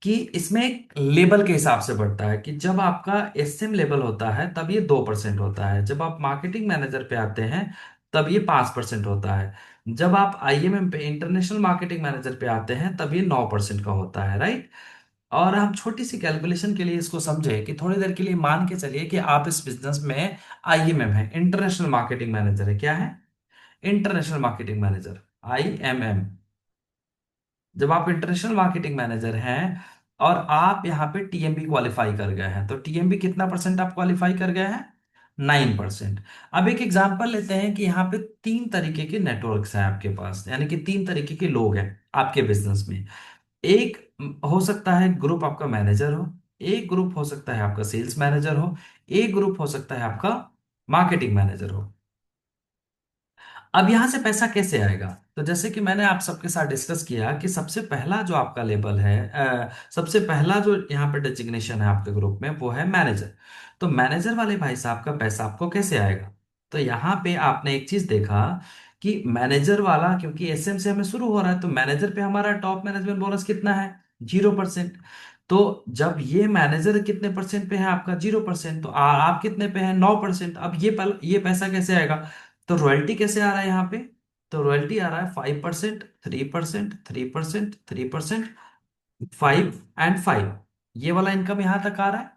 कि इसमें एक लेवल के हिसाब से बढ़ता है। कि जब आपका एसएम लेवल होता है तब ये 2% होता है। जब आप मार्केटिंग मैनेजर पे आते हैं तब ये 5% होता है। जब आप आईएमएम पे, इंटरनेशनल मार्केटिंग मैनेजर पे आते हैं, तब ये 9% का होता है, राइट। और हम छोटी सी कैलकुलेशन के लिए इसको समझे कि थोड़ी देर के लिए मान के चलिए कि आप इस बिजनेस में आईएमएम है, इंटरनेशनल मार्केटिंग मैनेजर है। क्या है? International marketing manager, IMM. जब आप इंटरनेशनल मार्केटिंग मैनेजर हैं और आप यहाँ पे टीएमबी क्वालिफाई कर गए हैं, तो टीएमबी कितना परसेंट आप क्वालिफाई कर गए हैं? 9%। अब एक एग्जांपल लेते हैं कि यहाँ पे तीन तरीके के नेटवर्क्स हैं आपके पास, यानी कि तीन तरीके के लोग हैं आपके बिजनेस में। एक हो सकता है ग्रुप आपका मैनेजर हो, एक ग्रुप हो सकता है आपका सेल्स मैनेजर हो, एक ग्रुप हो सकता है आपका मार्केटिंग मैनेजर हो। अब यहां से पैसा कैसे आएगा? तो जैसे कि मैंने आप सबके साथ डिस्कस किया कि सबसे पहला जो आपका लेबल है, सबसे पहला जो यहाँ पे डेजिग्नेशन है आपके ग्रुप में, वो है मैनेजर। तो मैनेजर वाले भाई साहब का पैसा आपको कैसे आएगा? तो यहाँ पे आपने एक चीज देखा कि मैनेजर वाला, क्योंकि एसएम से हमें शुरू हो रहा है, तो मैनेजर पे हमारा टॉप मैनेजमेंट बोनस कितना है? 0%। तो जब ये मैनेजर कितने परसेंट पे है आपका? 0%। तो आप कितने पे हैं? 9%। अब ये पैसा कैसे आएगा? तो रॉयल्टी कैसे आ रहा है यहाँ पे? तो रॉयल्टी आ रहा है 5%, 3%, 3%, 3%, 5 एंड 5। ये वाला इनकम यहां तक आ रहा है।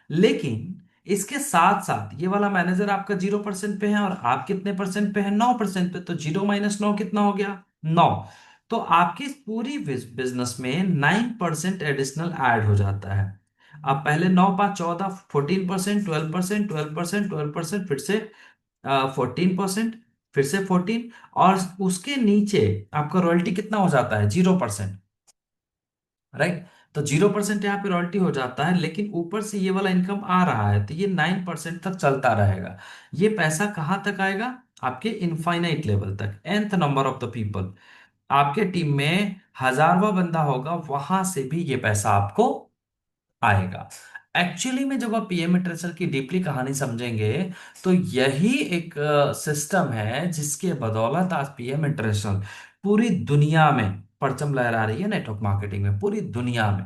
लेकिन इसके साथ साथ ये वाला मैनेजर आपका 0% पे है और आप कितने परसेंट पे है? 9% पे। तो 0 - 9 कितना हो गया? 9। तो आपकी पूरी बिजनेस में 9% एडिशनल ऐड हो जाता है। अब पहले 9 × 5 = 14, 14%, 12%, 12%, 12%, फिर से 14%, फिर से 14, और उसके नीचे आपका रॉयल्टी कितना हो जाता है? 0%, राइट। तो 0% यहाँ पे रॉयल्टी हो जाता है, लेकिन ऊपर से ये वाला इनकम आ रहा है, तो ये 9% तक चलता रहेगा। ये पैसा कहाँ तक आएगा? आपके इनफाइनाइट लेवल तक, nth number of the people. आपके टीम में हजारवा बंदा होगा, वहां से भी ये पैसा आपको आएगा। एक्चुअली में जब आप पीएम लिटरेचर की डीपली कहानी समझेंगे, तो यही एक सिस्टम है जिसके बदौलत आज पीएम इंटरनेशनल पूरी दुनिया में परचम लहरा रही है, नेटवर्क मार्केटिंग में, पूरी दुनिया में,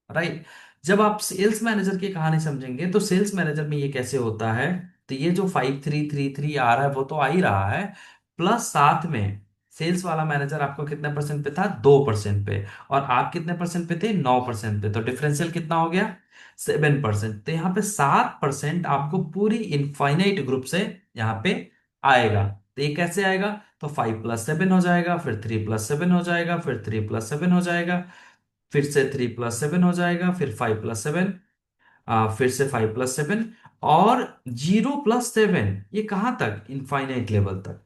राइट। जब आप सेल्स मैनेजर की कहानी समझेंगे, तो सेल्स मैनेजर में ये कैसे होता है? तो ये जो 5333 आ रहा है, वो तो आ ही रहा है, प्लस साथ में सेल्स वाला मैनेजर आपको कितने परसेंट पे था? 2% पे। और आप कितने परसेंट पे थे? 9% पे। तो डिफरेंशियल कितना हो गया? 7%। तो यहाँ पे 7% आपको पूरी इनफाइनाइट ग्रुप से यहाँ पे आएगा। तो ये कैसे आएगा? तो 5 + 7 हो जाएगा, फिर 3 + 7 हो जाएगा, फिर 3 + 7 हो जाएगा, फिर से 3 + 7 हो जाएगा, फिर 5 + 7, फिर से 5 + 7, और 0 + 7। ये कहां तक? इनफाइनाइट लेवल तक,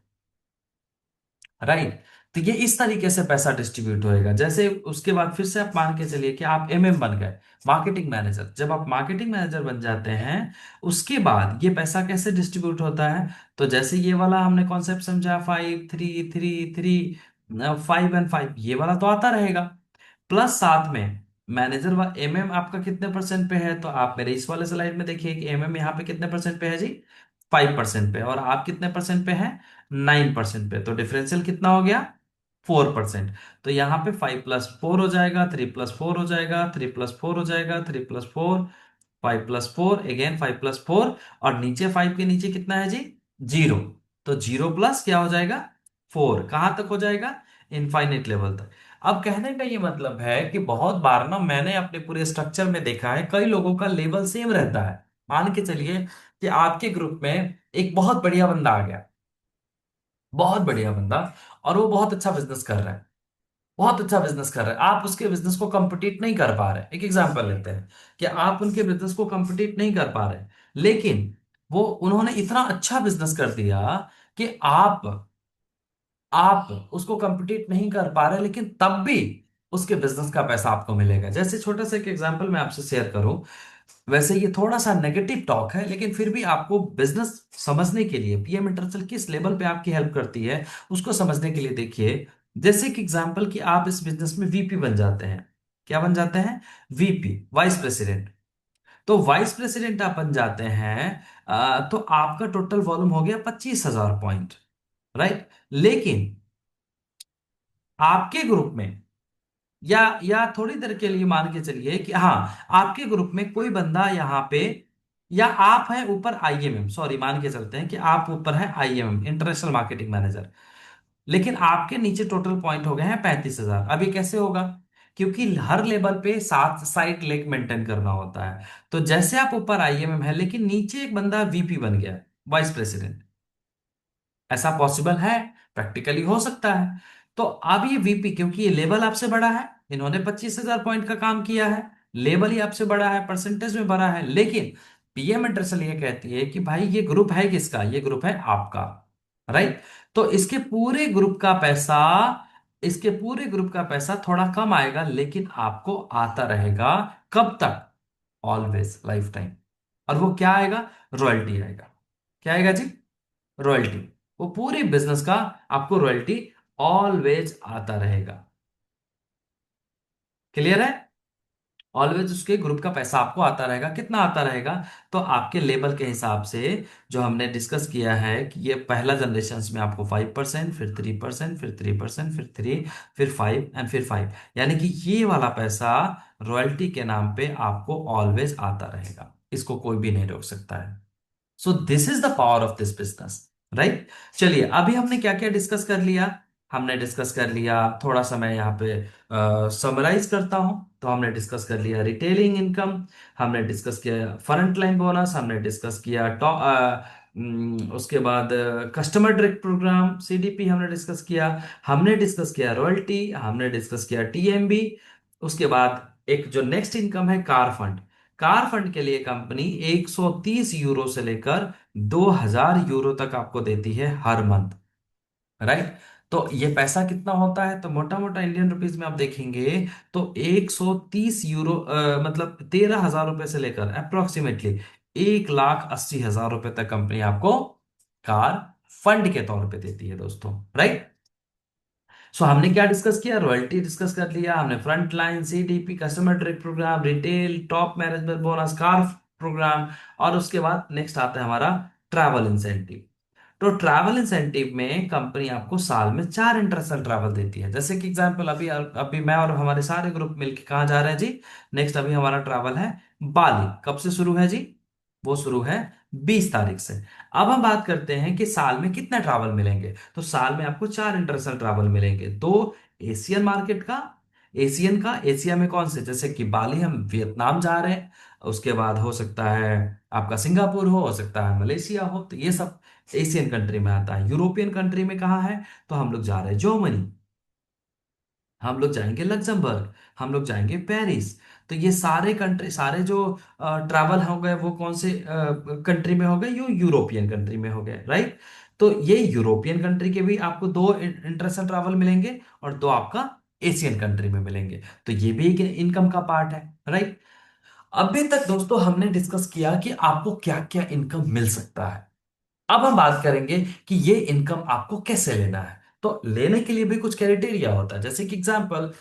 राइट। तो ये इस तरीके से पैसा डिस्ट्रीब्यूट होएगा। जैसे उसके बाद फिर से आप मान के चलिए कि आप एमएम बन गए, मार्केटिंग मैनेजर। जब आप मार्केटिंग मैनेजर बन जाते हैं, उसके बाद ये पैसा कैसे डिस्ट्रीब्यूट होता है? तो जैसे ये वाला हमने कॉन्सेप्ट समझा, 5 3 3 3, 5 एंड 5, ये वाला तो आता रहेगा। प्लस साथ में मैनेजर व एमएम आपका कितने परसेंट पे है? तो आप मेरे इस वाले स्लाइड में देखिए कि एमएम यहाँ पे कितने परसेंट पे है जी? 5% पे। और आप कितने परसेंट पे हैं? 9% पे। तो डिफरेंशियल कितना हो गया? 4%। तो यहाँ पे 5 + 4 हो जाएगा, 3 + 4 हो जाएगा, 3 + 4 हो जाएगा, 3 + 4, 5 + 4, अगेन 5 + 4, और नीचे 5 के नीचे कितना है जी? 0। तो 0 प्लस क्या हो जाएगा? 4। कहां तक हो जाएगा? इनफाइनेट लेवल तक। अब कहने का ये मतलब है कि बहुत बार ना मैंने अपने पूरे स्ट्रक्चर में देखा है, कई लोगों का लेवल सेम रहता है। मान के चलिए कि आपके ग्रुप में एक बहुत बढ़िया बंदा आ गया, बहुत बढ़िया बंदा, और वो बहुत अच्छा बिजनेस कर रहा है, बहुत अच्छा बिजनेस कर रहा है। आप उसके बिजनेस को कंपीट नहीं कर पा रहे। एक एग्जांपल लेते हैं कि आप उनके बिजनेस को कंपीट नहीं कर पा रहे, लेकिन वो उन्होंने इतना अच्छा बिजनेस कर दिया कि आप उसको कंपीट नहीं कर पा रहे, लेकिन तब भी उसके बिजनेस का पैसा आपको मिलेगा। जैसे छोटा सा एक एग्जांपल मैं आपसे शेयर करूं, वैसे ये थोड़ा सा नेगेटिव टॉक है, लेकिन फिर भी आपको बिजनेस समझने के लिए पीएम इंटरनेशनल किस लेवल पे आपकी हेल्प करती है उसको समझने के लिए देखिए। जैसे कि एग्जांपल कि आप इस बिजनेस में वीपी बन जाते हैं। क्या बन जाते हैं? VP, vice president. तो वाइस प्रेसिडेंट आप बन जाते हैं, तो आपका टोटल वॉल्यूम हो गया 25,000 पॉइंट, राइट। लेकिन आपके ग्रुप में, या थोड़ी देर के लिए मान के चलिए कि हाँ, आपके ग्रुप में कोई बंदा यहाँ पे या आप हैं ऊपर आईएमएम, सॉरी मान के चलते हैं कि आप ऊपर है आईएमएम, इंटरनेशनल मार्केटिंग मैनेजर, लेकिन आपके नीचे टोटल पॉइंट हो गए हैं 35,000। अब ये कैसे होगा? क्योंकि हर लेवल पे 7 साइट लेक मेंटेन करना होता है। तो जैसे आप ऊपर आईएमएम है लेकिन नीचे एक बंदा वीपी बन गया, वाइस प्रेसिडेंट, ऐसा पॉसिबल है, प्रैक्टिकली हो सकता है। तो अब ये वीपी, क्योंकि ये लेवल आपसे बड़ा है, इन्होंने 25,000 पॉइंट का काम किया है, लेवल ही आपसे बड़ा है, परसेंटेज में बड़ा है, लेकिन पीएम इंटरसल ये कहती है कि भाई ये ग्रुप है किसका? ये ग्रुप है आपका, राइट? तो इसके पूरे ग्रुप का पैसा थोड़ा कम आएगा, लेकिन आपको आता रहेगा। कब तक? Always, life time. और वो क्या आएगा? रॉयल्टी आएगा। क्या आएगा जी? रॉयल्टी। वो पूरे बिजनेस का आपको रॉयल्टी ऑलवेज आता रहेगा। क्लियर है? ऑलवेज उसके ग्रुप का पैसा आपको आता रहेगा। कितना आता रहेगा? तो आपके लेवल के हिसाब से, जो हमने डिस्कस किया है कि ये पहला जनरेशन में आपको 5%, फिर 3%, फिर 3%, फिर 3, फिर 5 एंड फिर 5, यानी कि ये वाला पैसा रॉयल्टी के नाम पे आपको ऑलवेज आता रहेगा। इसको कोई भी नहीं रोक सकता है। So this is the power of this business, right? चलिए, अभी हमने क्या क्या डिस्कस कर लिया? हमने डिस्कस कर लिया, थोड़ा सा मैं यहाँ पे समराइज करता हूं। तो हमने डिस्कस कर लिया रिटेलिंग इनकम, हमने डिस्कस किया फ्रंट लाइन बोनस, हमने डिस्कस किया टॉप, उसके बाद कस्टमर डायरेक्ट प्रोग्राम सीडीपी हमने डिस्कस किया, हमने डिस्कस किया रॉयल्टी, हमने डिस्कस किया टीएमबी। उसके बाद एक जो नेक्स्ट इनकम है कार फंड। कार फंड के लिए कंपनी 130 यूरो से लेकर 2000 यूरो तक आपको देती है हर मंथ, राइट? तो ये पैसा कितना होता है? तो मोटा मोटा इंडियन रुपीस में आप देखेंगे तो 130 यूरो, मतलब 13,000 रुपए से लेकर अप्रोक्सीमेटली 1,80,000 रुपए तक कंपनी आपको कार फंड के तौर पे देती है दोस्तों, राइट? सो हमने क्या डिस्कस किया? रॉयल्टी डिस्कस कर लिया हमने, front line, CDP, customer direct program, retail, top management bonus, car program, और उसके बाद नेक्स्ट आता है हमारा ट्रैवल इंसेंटिव। तो ट्रैवल इंसेंटिव में कंपनी आपको साल में 4 इंटरनेशनल ट्रैवल देती है। जैसे कि एग्जांपल, अभी अभी मैं और हमारे सारे ग्रुप मिलके कहाँ जा रहे हैं जी? नेक्स्ट अभी हमारा ट्रैवल है बाली। कब से शुरू है जी? वो शुरू है 20 तारीख से। अब हम बात करते हैं कि साल में कितना ट्रैवल मिलेंगे। तो साल में आपको 4 इंटरनेशनल ट्रैवल मिलेंगे। दो एशियन मार्केट का, एशियन का, एशिया में कौन से? जैसे कि बाली, हम वियतनाम जा रहे हैं। उसके बाद हो सकता है आपका सिंगापुर हो सकता है मलेशिया हो, तो ये सब एशियन कंट्री में आता है। यूरोपियन कंट्री में कहाँ है? तो हम लोग जा रहे हैं जर्मनी, हम लोग जाएंगे लग्जमबर्ग, हम लोग जाएंगे पेरिस। तो ये सारे कंट्री, सारे जो ट्रैवल हो गए वो कौन से कंट्री में हो गए? ये यूरोपियन कंट्री में हो गए, राइट? तो ये यूरोपियन कंट्री के भी आपको दो इंटरनेशनल ट्रैवल मिलेंगे और दो आपका एशियन कंट्री में मिलेंगे। तो ये भी एक इनकम का पार्ट है, राइट? अभी तक दोस्तों हमने डिस्कस किया कि आपको क्या क्या इनकम मिल सकता है। अब हम बात करेंगे कि ये इनकम आपको कैसे लेना है। तो लेने के लिए भी कुछ क्राइटेरिया होता है। जैसे कि एग्जांपल,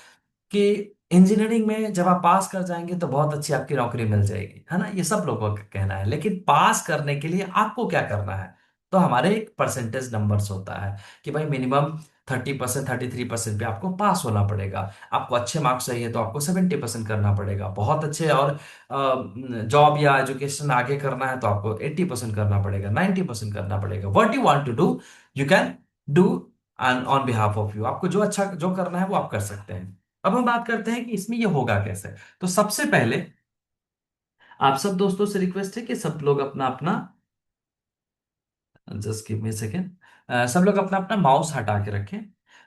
कि इंजीनियरिंग में जब आप पास कर जाएंगे तो बहुत अच्छी आपकी नौकरी मिल जाएगी, है ना? ये सब लोगों का कहना है, लेकिन पास करने के लिए आपको क्या करना है? तो हमारे एक परसेंटेज नंबर्स होता है कि भाई मिनिमम 30%, 33% पे आपको पास होना पड़ेगा। आपको अच्छे मार्क्स चाहिए तो आपको 70% करना पड़ेगा। बहुत अच्छे और जॉब या एजुकेशन आगे करना है तो आपको 80% करना पड़ेगा, 90% करना पड़ेगा। What you want to do, you can do and on behalf of you. आपको जो अच्छा जो करना है वो आप कर सकते हैं। अब हम बात करते हैं कि इसमें ये होगा कैसे। तो सबसे पहले आप सब दोस्तों से रिक्वेस्ट है कि सब लोग अपना अपना, जस्ट गिव मी सेकेंड, सब लोग अपना अपना माउस हटा के रखें।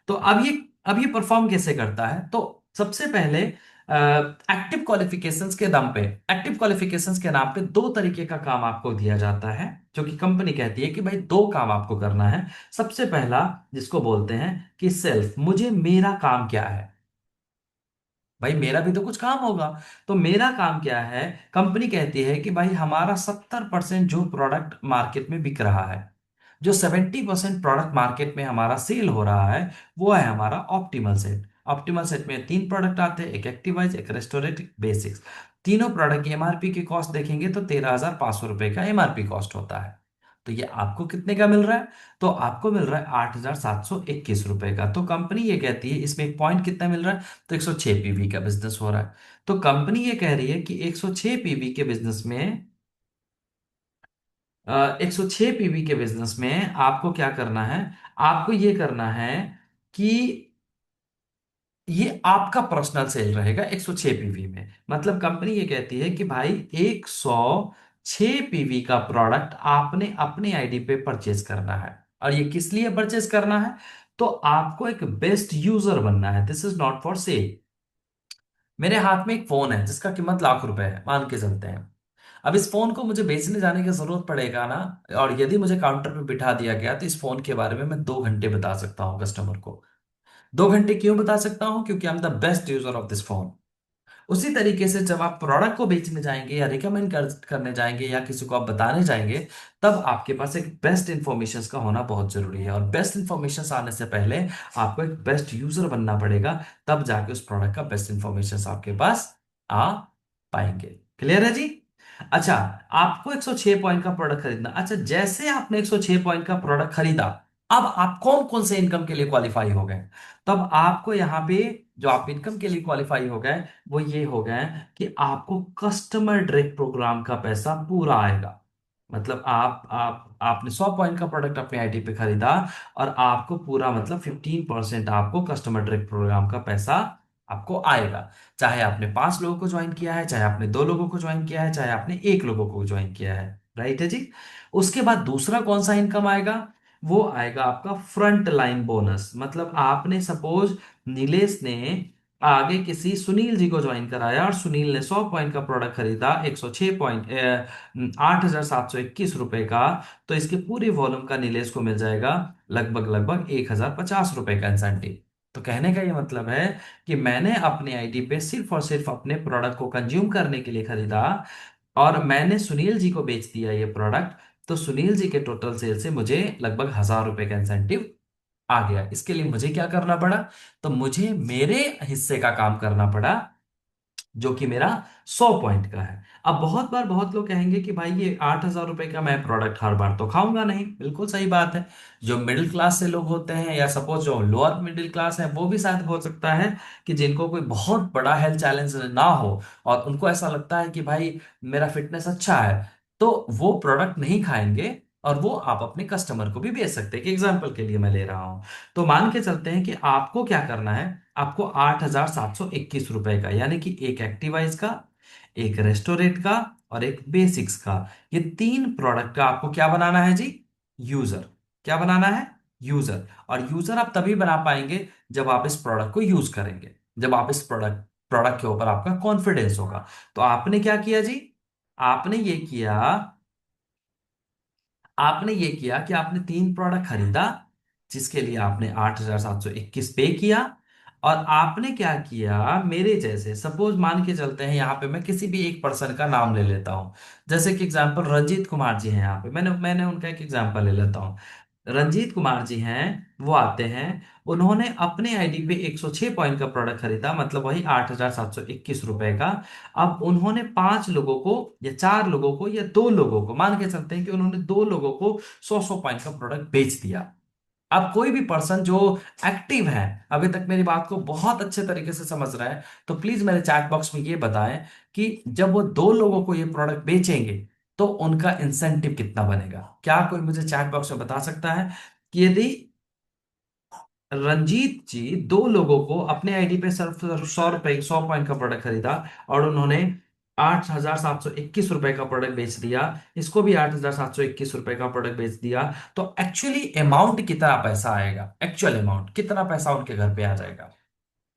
तो अब ये परफॉर्म कैसे करता है? तो सबसे पहले एक्टिव क्वालिफिकेशंस के दम पे, एक्टिव क्वालिफिकेशंस के नाम पे दो तरीके का काम आपको दिया जाता है, जो कि कंपनी कहती है कि भाई दो काम आपको करना है। सबसे पहला, जिसको बोलते हैं कि सेल्फ, मुझे मेरा काम क्या है। भाई मेरा भी तो कुछ काम होगा। तो मेरा काम क्या है? कंपनी कहती है कि भाई हमारा 70% जो प्रोडक्ट मार्केट में बिक रहा है, जो 70% प्रोडक्ट मार्केट में हमारा सेल हो रहा है, वो है हमारा ऑप्टिमल सेट। ऑप्टिमल सेट में 3 प्रोडक्ट आते हैं, एक एक्टिवाइज, एक रेस्टोरेट, एक बेसिक्स। तीनों प्रोडक्ट की एमआरपी की कॉस्ट देखेंगे तो 13,500 रुपए का एमआरपी कॉस्ट होता है। तो ये आपको कितने का मिल रहा है? तो आपको मिल रहा है 8,721 रुपए का। तो कंपनी ये कहती है, इसमें एक पॉइंट कितना मिल रहा है? तो 106 पीवी का बिजनेस हो रहा है। तो कंपनी ये कह रही है कि 106 पीवी के बिजनेस में 106 पीवी के बिजनेस में आपको क्या करना है? आपको ये करना है कि ये आपका पर्सनल सेल रहेगा 106 पीवी में। मतलब कंपनी ये कहती है कि भाई 106 पीवी का प्रोडक्ट आपने अपनी आईडी पे परचेज करना है। और ये किस लिए परचेज करना है? तो आपको एक बेस्ट यूजर बनना है। This is not for sale. मेरे हाथ में एक फोन है जिसका कीमत लाख रुपए है, मान के चलते हैं। अब इस फोन को मुझे बेचने जाने की जरूरत पड़ेगा ना, और यदि मुझे काउंटर पे बिठा दिया गया तो इस फोन के बारे में मैं 2 घंटे बता सकता हूँ कस्टमर को। 2 घंटे क्यों बता सकता हूं? क्योंकि I am the best user of this phone. उसी तरीके से जब आप प्रोडक्ट को बेचने जाएंगे या करने जाएंगे या किसी को आप बताने जाएंगे, तब आपके पास एक बेस्ट इंफॉर्मेशन का होना बहुत जरूरी है। और बेस्ट इंफॉर्मेशन आने से पहले आपको एक बेस्ट यूजर बनना पड़ेगा, तब जाके उस प्रोडक्ट का बेस्ट इंफॉर्मेशन आपके पास आ पाएंगे। क्लियर है जी? अच्छा, आपको 106 पॉइंट का प्रोडक्ट खरीदना। अच्छा, जैसे आपने 106 पॉइंट का प्रोडक्ट खरीदा, अब आप कौन कौन से इनकम के लिए क्वालिफाई हो गए? तब आपको यहाँ पे जो आप इनकम के लिए क्वालिफाई हो गए वो ये हो गए कि आपको कस्टमर डायरेक्ट प्रोग्राम का पैसा पूरा आएगा। मतलब आपने 100 पॉइंट का प्रोडक्ट अपने आईडी पे खरीदा, और आपको पूरा मतलब 15% आपको कस्टमर डायरेक्ट प्रोग्राम का पैसा आपको आएगा। चाहे आपने 5 लोगों को ज्वाइन किया है, चाहे आपने 2 लोगों को ज्वाइन किया है, चाहे आपने 1 लोगों को ज्वाइन किया है। राइट है जी? उसके बाद दूसरा कौन सा इनकम आएगा? वो आएगा आपका फ्रंट लाइन बोनस। मतलब आपने सपोज नीलेश ने आगे किसी सुनील जी को ज्वाइन कराया, और सुनील ने 100 पॉइंट का प्रोडक्ट खरीदा 106 पॉइंट 8,721 रुपए का। तो इसके पूरी वॉल्यूम का नीलेश को मिल जाएगा लगभग लगभग 1,050 रुपए का इंसेंटिव। तो कहने का ये मतलब है कि मैंने अपने आईडी पे सिर्फ और सिर्फ अपने प्रोडक्ट को कंज्यूम करने के लिए खरीदा, और मैंने सुनील जी को बेच दिया ये प्रोडक्ट। तो सुनील जी के टोटल सेल से मुझे लगभग 1,000 रुपए का इंसेंटिव आ गया। इसके लिए मुझे क्या करना पड़ा? तो मुझे मेरे हिस्से का काम करना पड़ा, जो कि मेरा 100 पॉइंट का है। अब बहुत बार बहुत लोग कहेंगे कि भाई ये 8,000 रुपए का मैं प्रोडक्ट हर बार तो खाऊंगा नहीं। बिल्कुल सही बात है। जो मिडिल क्लास से लोग होते हैं, या सपोज जो लोअर मिडिल क्लास है, वो भी शायद हो सकता है कि जिनको कोई बहुत बड़ा हेल्थ चैलेंज ना हो, और उनको ऐसा लगता है कि भाई मेरा फिटनेस अच्छा है, तो वो प्रोडक्ट नहीं खाएंगे, और वो आप अपने कस्टमर को भी बेच सकते हैं। कि एग्जाम्पल के लिए मैं ले रहा हूं। तो मान के चलते हैं कि आपको क्या करना है। आपको 8,721 रुपए का, यानी कि एक एक्टिवाइज का, एक रेस्टोरेंट का, और एक बेसिक्स का, ये 3 प्रोडक्ट का आपको क्या बनाना है जी? यूजर। क्या बनाना है? यूजर। और यूजर आप तभी बना पाएंगे जब आप इस प्रोडक्ट को यूज करेंगे, जब आप इस प्रोडक्ट प्रोडक्ट के ऊपर आपका कॉन्फिडेंस होगा। तो आपने क्या किया जी? आपने ये किया आपने ये किया कि आपने 3 प्रोडक्ट खरीदा, जिसके लिए आपने 8,721 पे किया। और आपने क्या किया, मेरे जैसे सपोज मान के चलते हैं, यहाँ पे मैं किसी भी एक पर्सन का नाम ले लेता हूँ। जैसे कि एग्जांपल रंजीत कुमार जी हैं, यहाँ पे मैंने मैंने उनका एक एग्जांपल ले लेता हूँ। रंजीत कुमार जी हैं, वो आते हैं, उन्होंने अपने आईडी पे 106 पॉइंट का प्रोडक्ट खरीदा, मतलब वही 8,721 रुपए का। अब उन्होंने 5 लोगों को, या 4 लोगों को, या 2 लोगों को, मान के चलते हैं कि उन्होंने 2 लोगों को 100 पॉइंट का प्रोडक्ट बेच दिया। अब कोई भी पर्सन जो एक्टिव है, अभी तक मेरी बात को बहुत अच्छे तरीके से समझ रहा है, तो प्लीज मेरे चैट बॉक्स में ये बताएं कि जब वो 2 लोगों को ये प्रोडक्ट बेचेंगे, तो उनका इंसेंटिव कितना बनेगा? क्या कोई मुझे चैट बॉक्स में बता सकता है कि यदि रंजीत जी 2 लोगों को अपने आईडी पे सिर्फ 100 रुपए 100 पॉइंट का प्रोडक्ट खरीदा, और उन्होंने 8,721 रुपए का प्रोडक्ट बेच दिया, इसको भी 8,721 रुपए का प्रोडक्ट बेच दिया, तो एक्चुअली अमाउंट कितना पैसा आएगा? एक्चुअल अमाउंट कितना पैसा उनके घर पे आ जाएगा?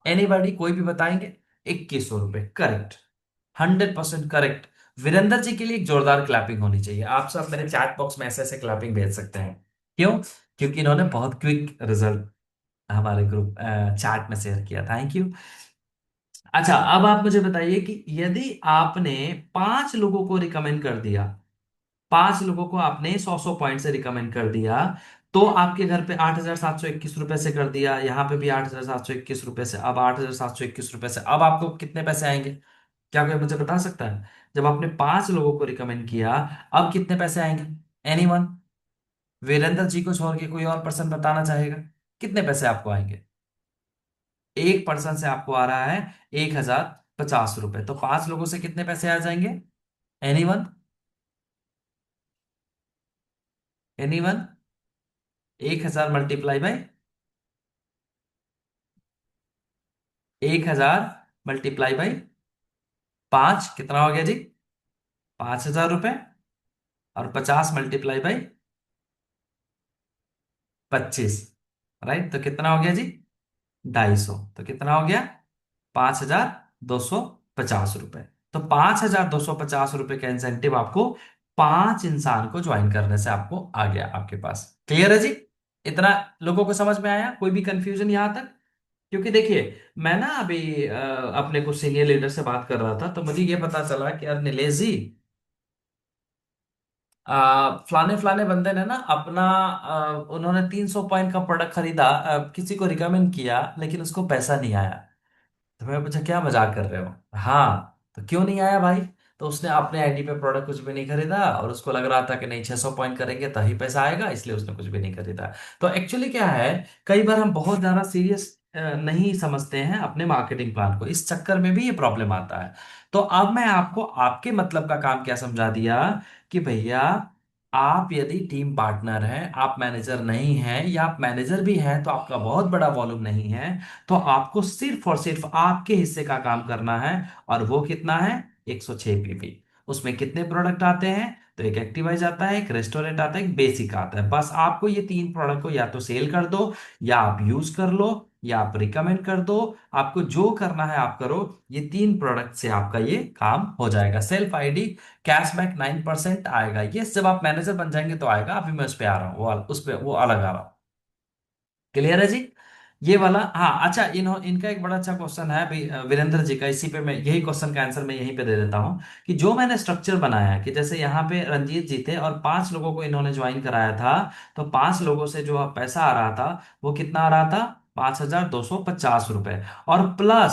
एनीबॉडी, कोई भी बताएंगे? 2100 रुपए, करेक्ट। 100% करेक्ट। वीरेंद्र जी के लिए एक जोरदार क्लैपिंग होनी चाहिए। आप सब मेरे चैट बॉक्स में ऐसे ऐसे क्लैपिंग भेज सकते हैं। क्यों? क्योंकि इन्होंने बहुत क्विक रिजल्ट हमारे ग्रुप चैट में शेयर किया। Thank you. अच्छा, अब आप मुझे बताइए कि यदि आपने 5 लोगों को रिकमेंड कर दिया, 5 लोगों को आपने 100 100 पॉइंट से रिकमेंड कर दिया, तो आपके घर पे 8,721 रुपए से कर दिया, यहाँ पे भी 8,721 रुपए से, अब 8,721 रुपए से, अब आपको कितने पैसे आएंगे? क्या कोई मुझे बता सकता है? जब आपने 5 लोगों को रिकमेंड किया, अब कितने पैसे आएंगे? एनीवन? वीरेंद्र जी को छोड़ के कोई और पर्सन बताना चाहेगा? कितने पैसे आपको आएंगे? एक पर्सन से आपको आ रहा है 1,050 रुपए, तो 5 लोगों से कितने पैसे आ जाएंगे? Anyone? Anyone? 1,000 multiply by 1,000 multiply by 5 कितना हो गया जी? 5,000 रुपए। और 50 मल्टीप्लाई बाई 25, राइट? तो कितना हो गया जी? 250। तो कितना हो गया? 5,250 रुपए। तो 5,250 रुपए का इंसेंटिव आपको 5 इंसान को ज्वाइन करने से आपको आ गया आपके पास। क्लियर है जी? इतना लोगों को समझ में आया? कोई भी कंफ्यूजन यहां तक? क्योंकि देखिए, मैं ना अभी अपने कुछ सीनियर लीडर से बात कर रहा था, तो मुझे ये पता चला कि यार नीलेश जी, फलाने फलाने बंदे ने ना अपना उन्होंने 300 पॉइंट का प्रोडक्ट खरीदा, किसी को रिकमेंड किया, लेकिन उसको पैसा नहीं आया। तो मैं पूछा क्या मजाक कर रहे हो? हाँ, तो क्यों नहीं आया भाई? तो उसने अपने आईडी पे प्रोडक्ट कुछ भी नहीं खरीदा, और उसको लग रहा था कि नहीं 600 पॉइंट करेंगे तभी पैसा आएगा, इसलिए उसने कुछ भी नहीं खरीदा। तो एक्चुअली क्या है, कई बार हम बहुत ज्यादा सीरियस नहीं समझते हैं अपने मार्केटिंग प्लान को, इस चक्कर में भी ये प्रॉब्लम आता है। तो अब मैं आपको आपके मतलब का काम क्या समझा दिया, कि भैया आप यदि टीम पार्टनर हैं, आप मैनेजर नहीं हैं, या आप मैनेजर भी हैं तो आपका बहुत बड़ा वॉल्यूम नहीं है, तो आपको सिर्फ और सिर्फ आपके हिस्से का काम करना है। और वो कितना है? 106 पीपी। उसमें कितने प्रोडक्ट आते हैं? तो एक एक्टिवाइज आता है, एक रेस्टोरेंट आता है, एक बेसिक आता है। बस आपको ये 3 प्रोडक्ट को या तो सेल कर दो, या आप यूज कर लो, या आप रिकमेंड कर दो। आपको जो करना है आप करो। ये 3 प्रोडक्ट से आपका ये काम हो जाएगा। सेल्फ आईडी, कैशबैक 9% आएगा। ये जब आप मैनेजर बन जाएंगे तो आएगा, अभी मैं उस पे आ रहा हूँ, उस पे वो अलग आ रहा हूँ। क्लियर है जी? ये वाला, हाँ अच्छा, इनका एक बड़ा अच्छा क्वेश्चन है अभी वीरेंद्र जी का, इसी पे मैं यही क्वेश्चन का आंसर मैं यहीं पे दे देता हूँ। कि जो मैंने स्ट्रक्चर बनाया है, कि जैसे यहाँ पे रंजीत जी थे और 5 लोगों को इन्होंने ज्वाइन कराया था, तो 5 लोगों से जो पैसा आ रहा था वो कितना आ रहा था? 5,250 रुपए। और प्लस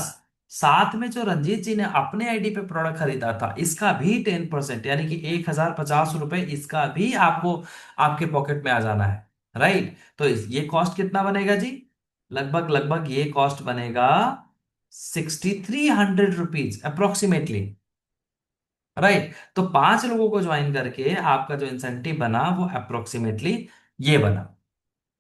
साथ में जो रंजीत जी ने अपने आईडी पे प्रोडक्ट खरीदा था, इसका भी 10%, यानी कि 1,050 रुपए इसका भी आपको आपके पॉकेट में आ जाना है। राइट? तो ये कॉस्ट कितना बनेगा जी? लगभग लगभग ये कॉस्ट बनेगा 6,300 रुपीज अप्रोक्सीमेटली। राइट? तो 5 लोगों को ज्वाइन करके आपका जो इंसेंटिव बना वो अप्रोक्सीमेटली ये बना।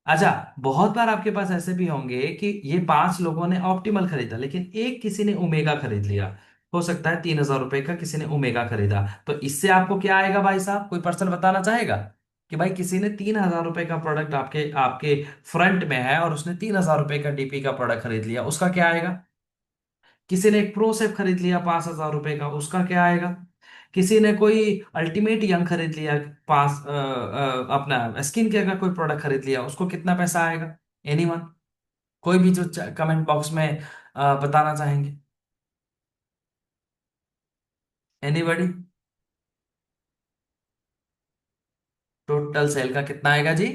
अच्छा, बहुत बार आपके पास ऐसे भी होंगे कि ये 5 लोगों ने ऑप्टिमल खरीदा, लेकिन एक किसी ने ओमेगा खरीद लिया। हो सकता है 3,000 रुपए का किसी ने ओमेगा खरीदा। तो इससे आपको क्या आएगा भाई साहब? कोई पर्सन बताना चाहेगा? कि भाई किसी ने 3,000 रुपए का प्रोडक्ट आपके आपके फ्रंट में है, और उसने 3,000 रुपए का डीपी का प्रोडक्ट खरीद लिया, उसका क्या आएगा? किसी ने एक प्रो सेप खरीद लिया 5,000 रुपए का, उसका क्या आएगा? किसी ने कोई अल्टीमेट यंग खरीद लिया, अपना स्किन केयर का कोई प्रोडक्ट खरीद लिया, उसको कितना पैसा आएगा? एनीवन? कोई भी जो कमेंट बॉक्स में बताना चाहेंगे? एनीबडी? टोटल सेल का कितना आएगा जी?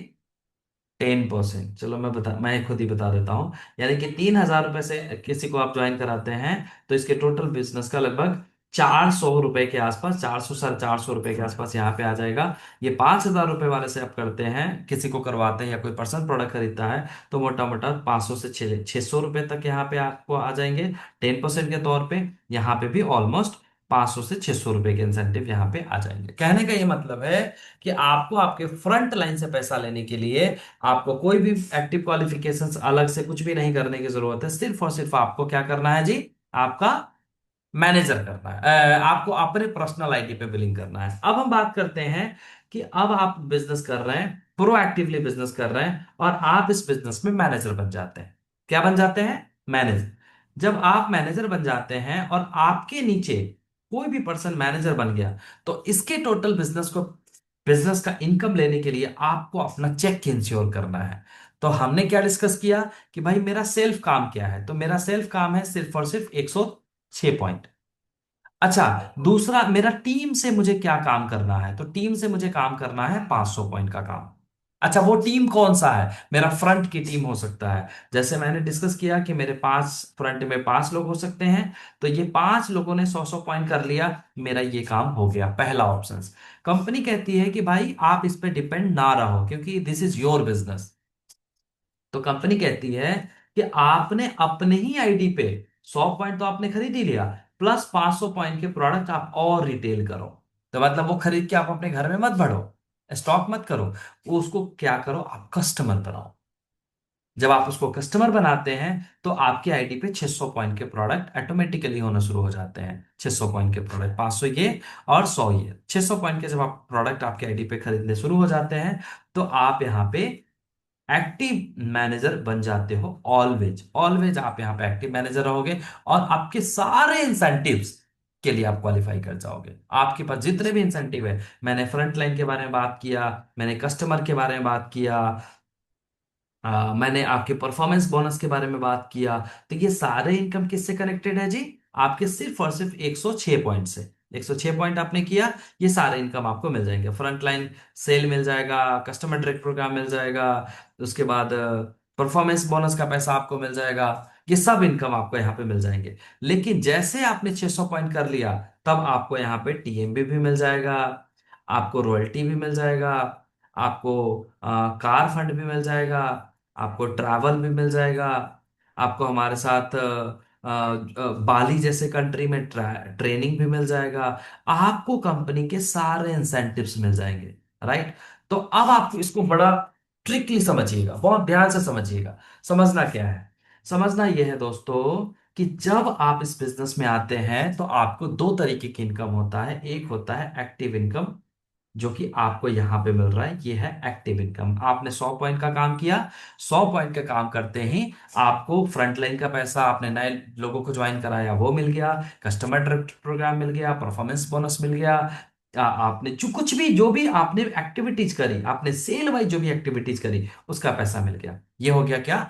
10%। चलो मैं खुद ही बता देता हूं। यानी कि 3,000 रुपए से किसी को आप ज्वाइन कराते हैं, तो इसके टोटल बिजनेस का लगभग 400 रुपए के आसपास, 400 साढ़े 400 रुपए के आसपास यहाँ पे आ जाएगा। ये 5,000 रुपए वाले से आप करते हैं, किसी को करवाते हैं, या कोई पर्सन प्रोडक्ट खरीदता है, तो मोटा मोटा 500 से 600 रुपए तक यहाँ पे आपको आ जाएंगे 10% के तौर पे। यहाँ पे भी ऑलमोस्ट 500 से 600 रुपए के इंसेंटिव यहाँ पे आ जाएंगे। कहने का ये मतलब है कि आपको आपके फ्रंट लाइन से पैसा लेने के लिए आपको कोई भी एक्टिव क्वालिफिकेशंस अलग से कुछ भी नहीं करने की जरूरत है। सिर्फ और सिर्फ आपको क्या करना है जी? आपका मैनेजर करना है, आपको अपने पर्सनल आईडी पे बिलिंग करना है। अब हम बात करते हैं कि अब आप बिजनेस कर रहे हैं, प्रोएक्टिवली बिजनेस कर रहे हैं, और आप इस बिजनेस में मैनेजर बन जाते हैं। क्या बन जाते हैं? मैनेजर। जब आप मैनेजर बन जाते हैं और आपके नीचे कोई भी पर्सन मैनेजर बन गया, तो इसके टोटल बिजनेस का इनकम लेने के लिए आपको अपना चेक इंश्योर करना है। तो हमने क्या डिस्कस किया, कि भाई मेरा सेल्फ काम क्या है? तो मेरा सेल्फ काम है सिर्फ और सिर्फ 106 पॉइंट। अच्छा, दूसरा, मेरा टीम से मुझे क्या काम करना है? तो टीम से मुझे काम करना है 500 पॉइंट का काम। अच्छा, वो टीम कौन सा है? मेरा फ्रंट की टीम हो सकता है। जैसे मैंने डिस्कस किया कि मेरे पास फ्रंट में 5 लोग हो सकते हैं, तो ये 5 लोगों ने 100 पॉइंट कर लिया, मेरा ये काम हो गया, पहला ऑप्शन। कंपनी कहती है कि भाई आप इस पे डिपेंड ना रहो, क्योंकि दिस इज योर बिजनेस। तो कंपनी कहती है कि आपने अपने ही आईडी पे 100 पॉइंट तो आपने खरीद ही लिया, प्लस 500 पॉइंट के प्रोडक्ट आप और रिटेल करो। तो मतलब वो खरीद के आप अपने घर में मत भरो, स्टॉक मत करो, उसको क्या करो, आप कस्टमर बनाओ। जब आप उसको कस्टमर बनाते हैं तो आपकी आईडी पे 600 पॉइंट के प्रोडक्ट ऑटोमेटिकली होना शुरू हो जाते हैं। 600 पॉइंट के प्रोडक्ट, 500 ये और 100 ये, 600 पॉइंट के जब आप प्रोडक्ट आपके आईडी पे खरीदने शुरू हो जाते हैं तो आप यहाँ पे एक्टिव मैनेजर बन जाते हो। ऑलवेज ऑलवेज आप यहाँ पे एक्टिव मैनेजर रहोगे और आपके सारे इंसेंटिव्स के लिए आप क्वालिफाई कर जाओगे। आपके पास जितने भी इंसेंटिव है, मैंने फ्रंट लाइन के बारे में बात किया, मैंने कस्टमर के बारे में बात किया, मैंने आपके परफॉर्मेंस बोनस के बारे में बात किया, तो ये सारे इनकम किससे कनेक्टेड है जी? आपके सिर्फ और सिर्फ 106 पॉइंट से। 106 पॉइंट आपने किया, ये सारे इनकम आपको मिल जाएंगे। फ्रंट लाइन सेल मिल जाएगा, कस्टमर डायरेक्ट प्रोग्राम मिल जाएगा, उसके बाद परफॉर्मेंस बोनस का पैसा आपको मिल जाएगा। ये सब इनकम आपको यहाँ पे मिल जाएंगे। लेकिन जैसे आपने 600 पॉइंट कर लिया, तब आपको यहाँ पे टीएमबी भी मिल जाएगा, आपको रॉयल्टी भी मिल जाएगा, आपको कार फंड भी मिल जाएगा, आपको ट्रैवल भी मिल जाएगा, आपको हमारे साथ बाली जैसे कंट्री में ट्रेनिंग भी मिल जाएगा, आपको कंपनी के सारे इंसेंटिव्स मिल जाएंगे। राइट? तो अब आप इसको बड़ा ट्रिकली समझिएगा, बहुत ध्यान से समझिएगा। समझना क्या है? समझना यह है दोस्तों कि जब आप इस बिजनेस में आते हैं तो आपको दो तरीके की इनकम होता है। एक होता है एक्टिव इनकम, जो कि आपको यहां पे मिल रहा है, ये है एक्टिव इनकम। आपने 100 पॉइंट का काम किया, 100 पॉइंट का काम करते ही आपको फ्रंट लाइन का पैसा, आपने नए लोगों को ज्वाइन कराया वो मिल गया, कस्टमर डायरेक्ट प्रोग्राम मिल गया, परफॉर्मेंस बोनस मिल गया, आपने जो कुछ भी जो भी आपने एक्टिविटीज करी, आपने सेल वाइज जो भी एक्टिविटीज करी, उसका पैसा मिल गया। ये हो गया क्या?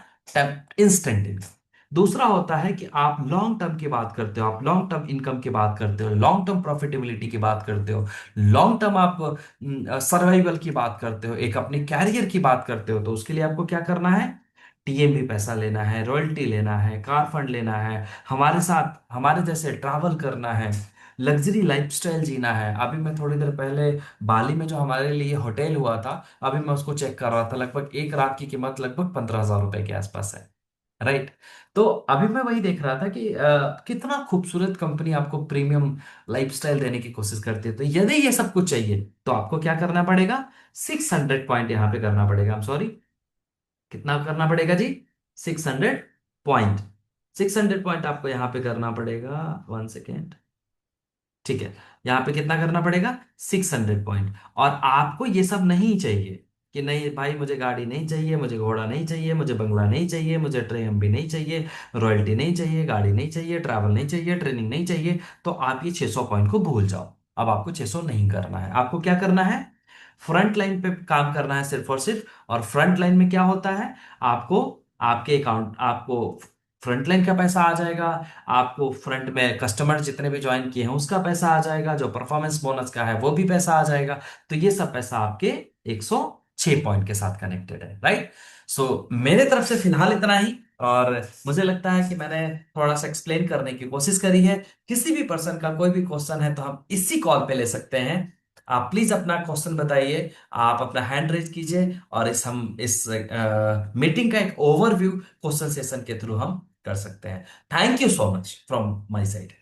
Instant income. दूसरा होता है कि आप लॉन्ग टर्म की बात करते हो, आप लॉन्ग टर्म इनकम की बात करते हो, लॉन्ग टर्म प्रॉफिटेबिलिटी की बात करते हो, लॉन्ग टर्म आप सर्वाइवल की बात करते हो, एक अपने कैरियर की बात करते हो। तो उसके लिए आपको क्या करना है? टीएमबी पैसा लेना है, रॉयल्टी लेना है, कार फंड लेना है, हमारे साथ हमारे जैसे ट्रैवल करना है, लग्जरी लाइफस्टाइल जीना है। अभी मैं थोड़ी देर पहले बाली में जो हमारे लिए होटल हुआ था, अभी मैं उसको चेक कर रहा था, लगभग एक रात की कीमत लगभग 15,000 रुपए के आसपास है। राइट? तो अभी मैं वही देख रहा था कि कितना खूबसूरत कंपनी आपको प्रीमियम लाइफस्टाइल देने की कोशिश करती है। तो यदि ये सब कुछ चाहिए तो आपको क्या करना पड़ेगा? 600 पॉइंट यहां पे करना पड़ेगा। I'm सॉरी, कितना करना पड़ेगा जी? 600 पॉइंट। 600 पॉइंट आपको यहां पे करना पड़ेगा। 1 सेकेंड। ठीक है, यहां पे कितना करना पड़ेगा? 600 पॉइंट। और आपको ये सब नहीं चाहिए कि नहीं भाई मुझे गाड़ी नहीं चाहिए, मुझे घोड़ा नहीं चाहिए, मुझे बंगला नहीं चाहिए, मुझे ट्रेन भी नहीं चाहिए, रॉयल्टी नहीं चाहिए, गाड़ी नहीं चाहिए, ट्रैवल नहीं चाहिए, ट्रेनिंग नहीं चाहिए, तो आप ये 600 पॉइंट को भूल जाओ। अब आपको 600 नहीं करना है। आपको क्या करना है? फ्रंट लाइन पे काम करना है सिर्फ और सिर्फ। और फ्रंट लाइन में क्या होता है? आपको आपके अकाउंट, आपको फ्रंट लाइन का पैसा आ जाएगा, आपको फ्रंट में कस्टमर जितने भी ज्वाइन किए हैं उसका पैसा आ जाएगा, जो परफॉर्मेंस बोनस का है वो भी पैसा आ जाएगा। तो ये सब पैसा आपके 106 पॉइंट के साथ कनेक्टेड है। राइट? सो मेरे तरफ से फिलहाल इतना ही। और मुझे लगता है कि मैंने थोड़ा सा एक्सप्लेन करने की कोशिश करी है। किसी भी पर्सन का कोई भी क्वेश्चन है तो हम इसी कॉल पे ले सकते हैं। आप प्लीज अपना क्वेश्चन बताइए, आप अपना हैंड रेज कीजिए, और इस मीटिंग का एक ओवरव्यू क्वेश्चन सेशन के थ्रू हम कर सकते हैं। Thank you so much from my side.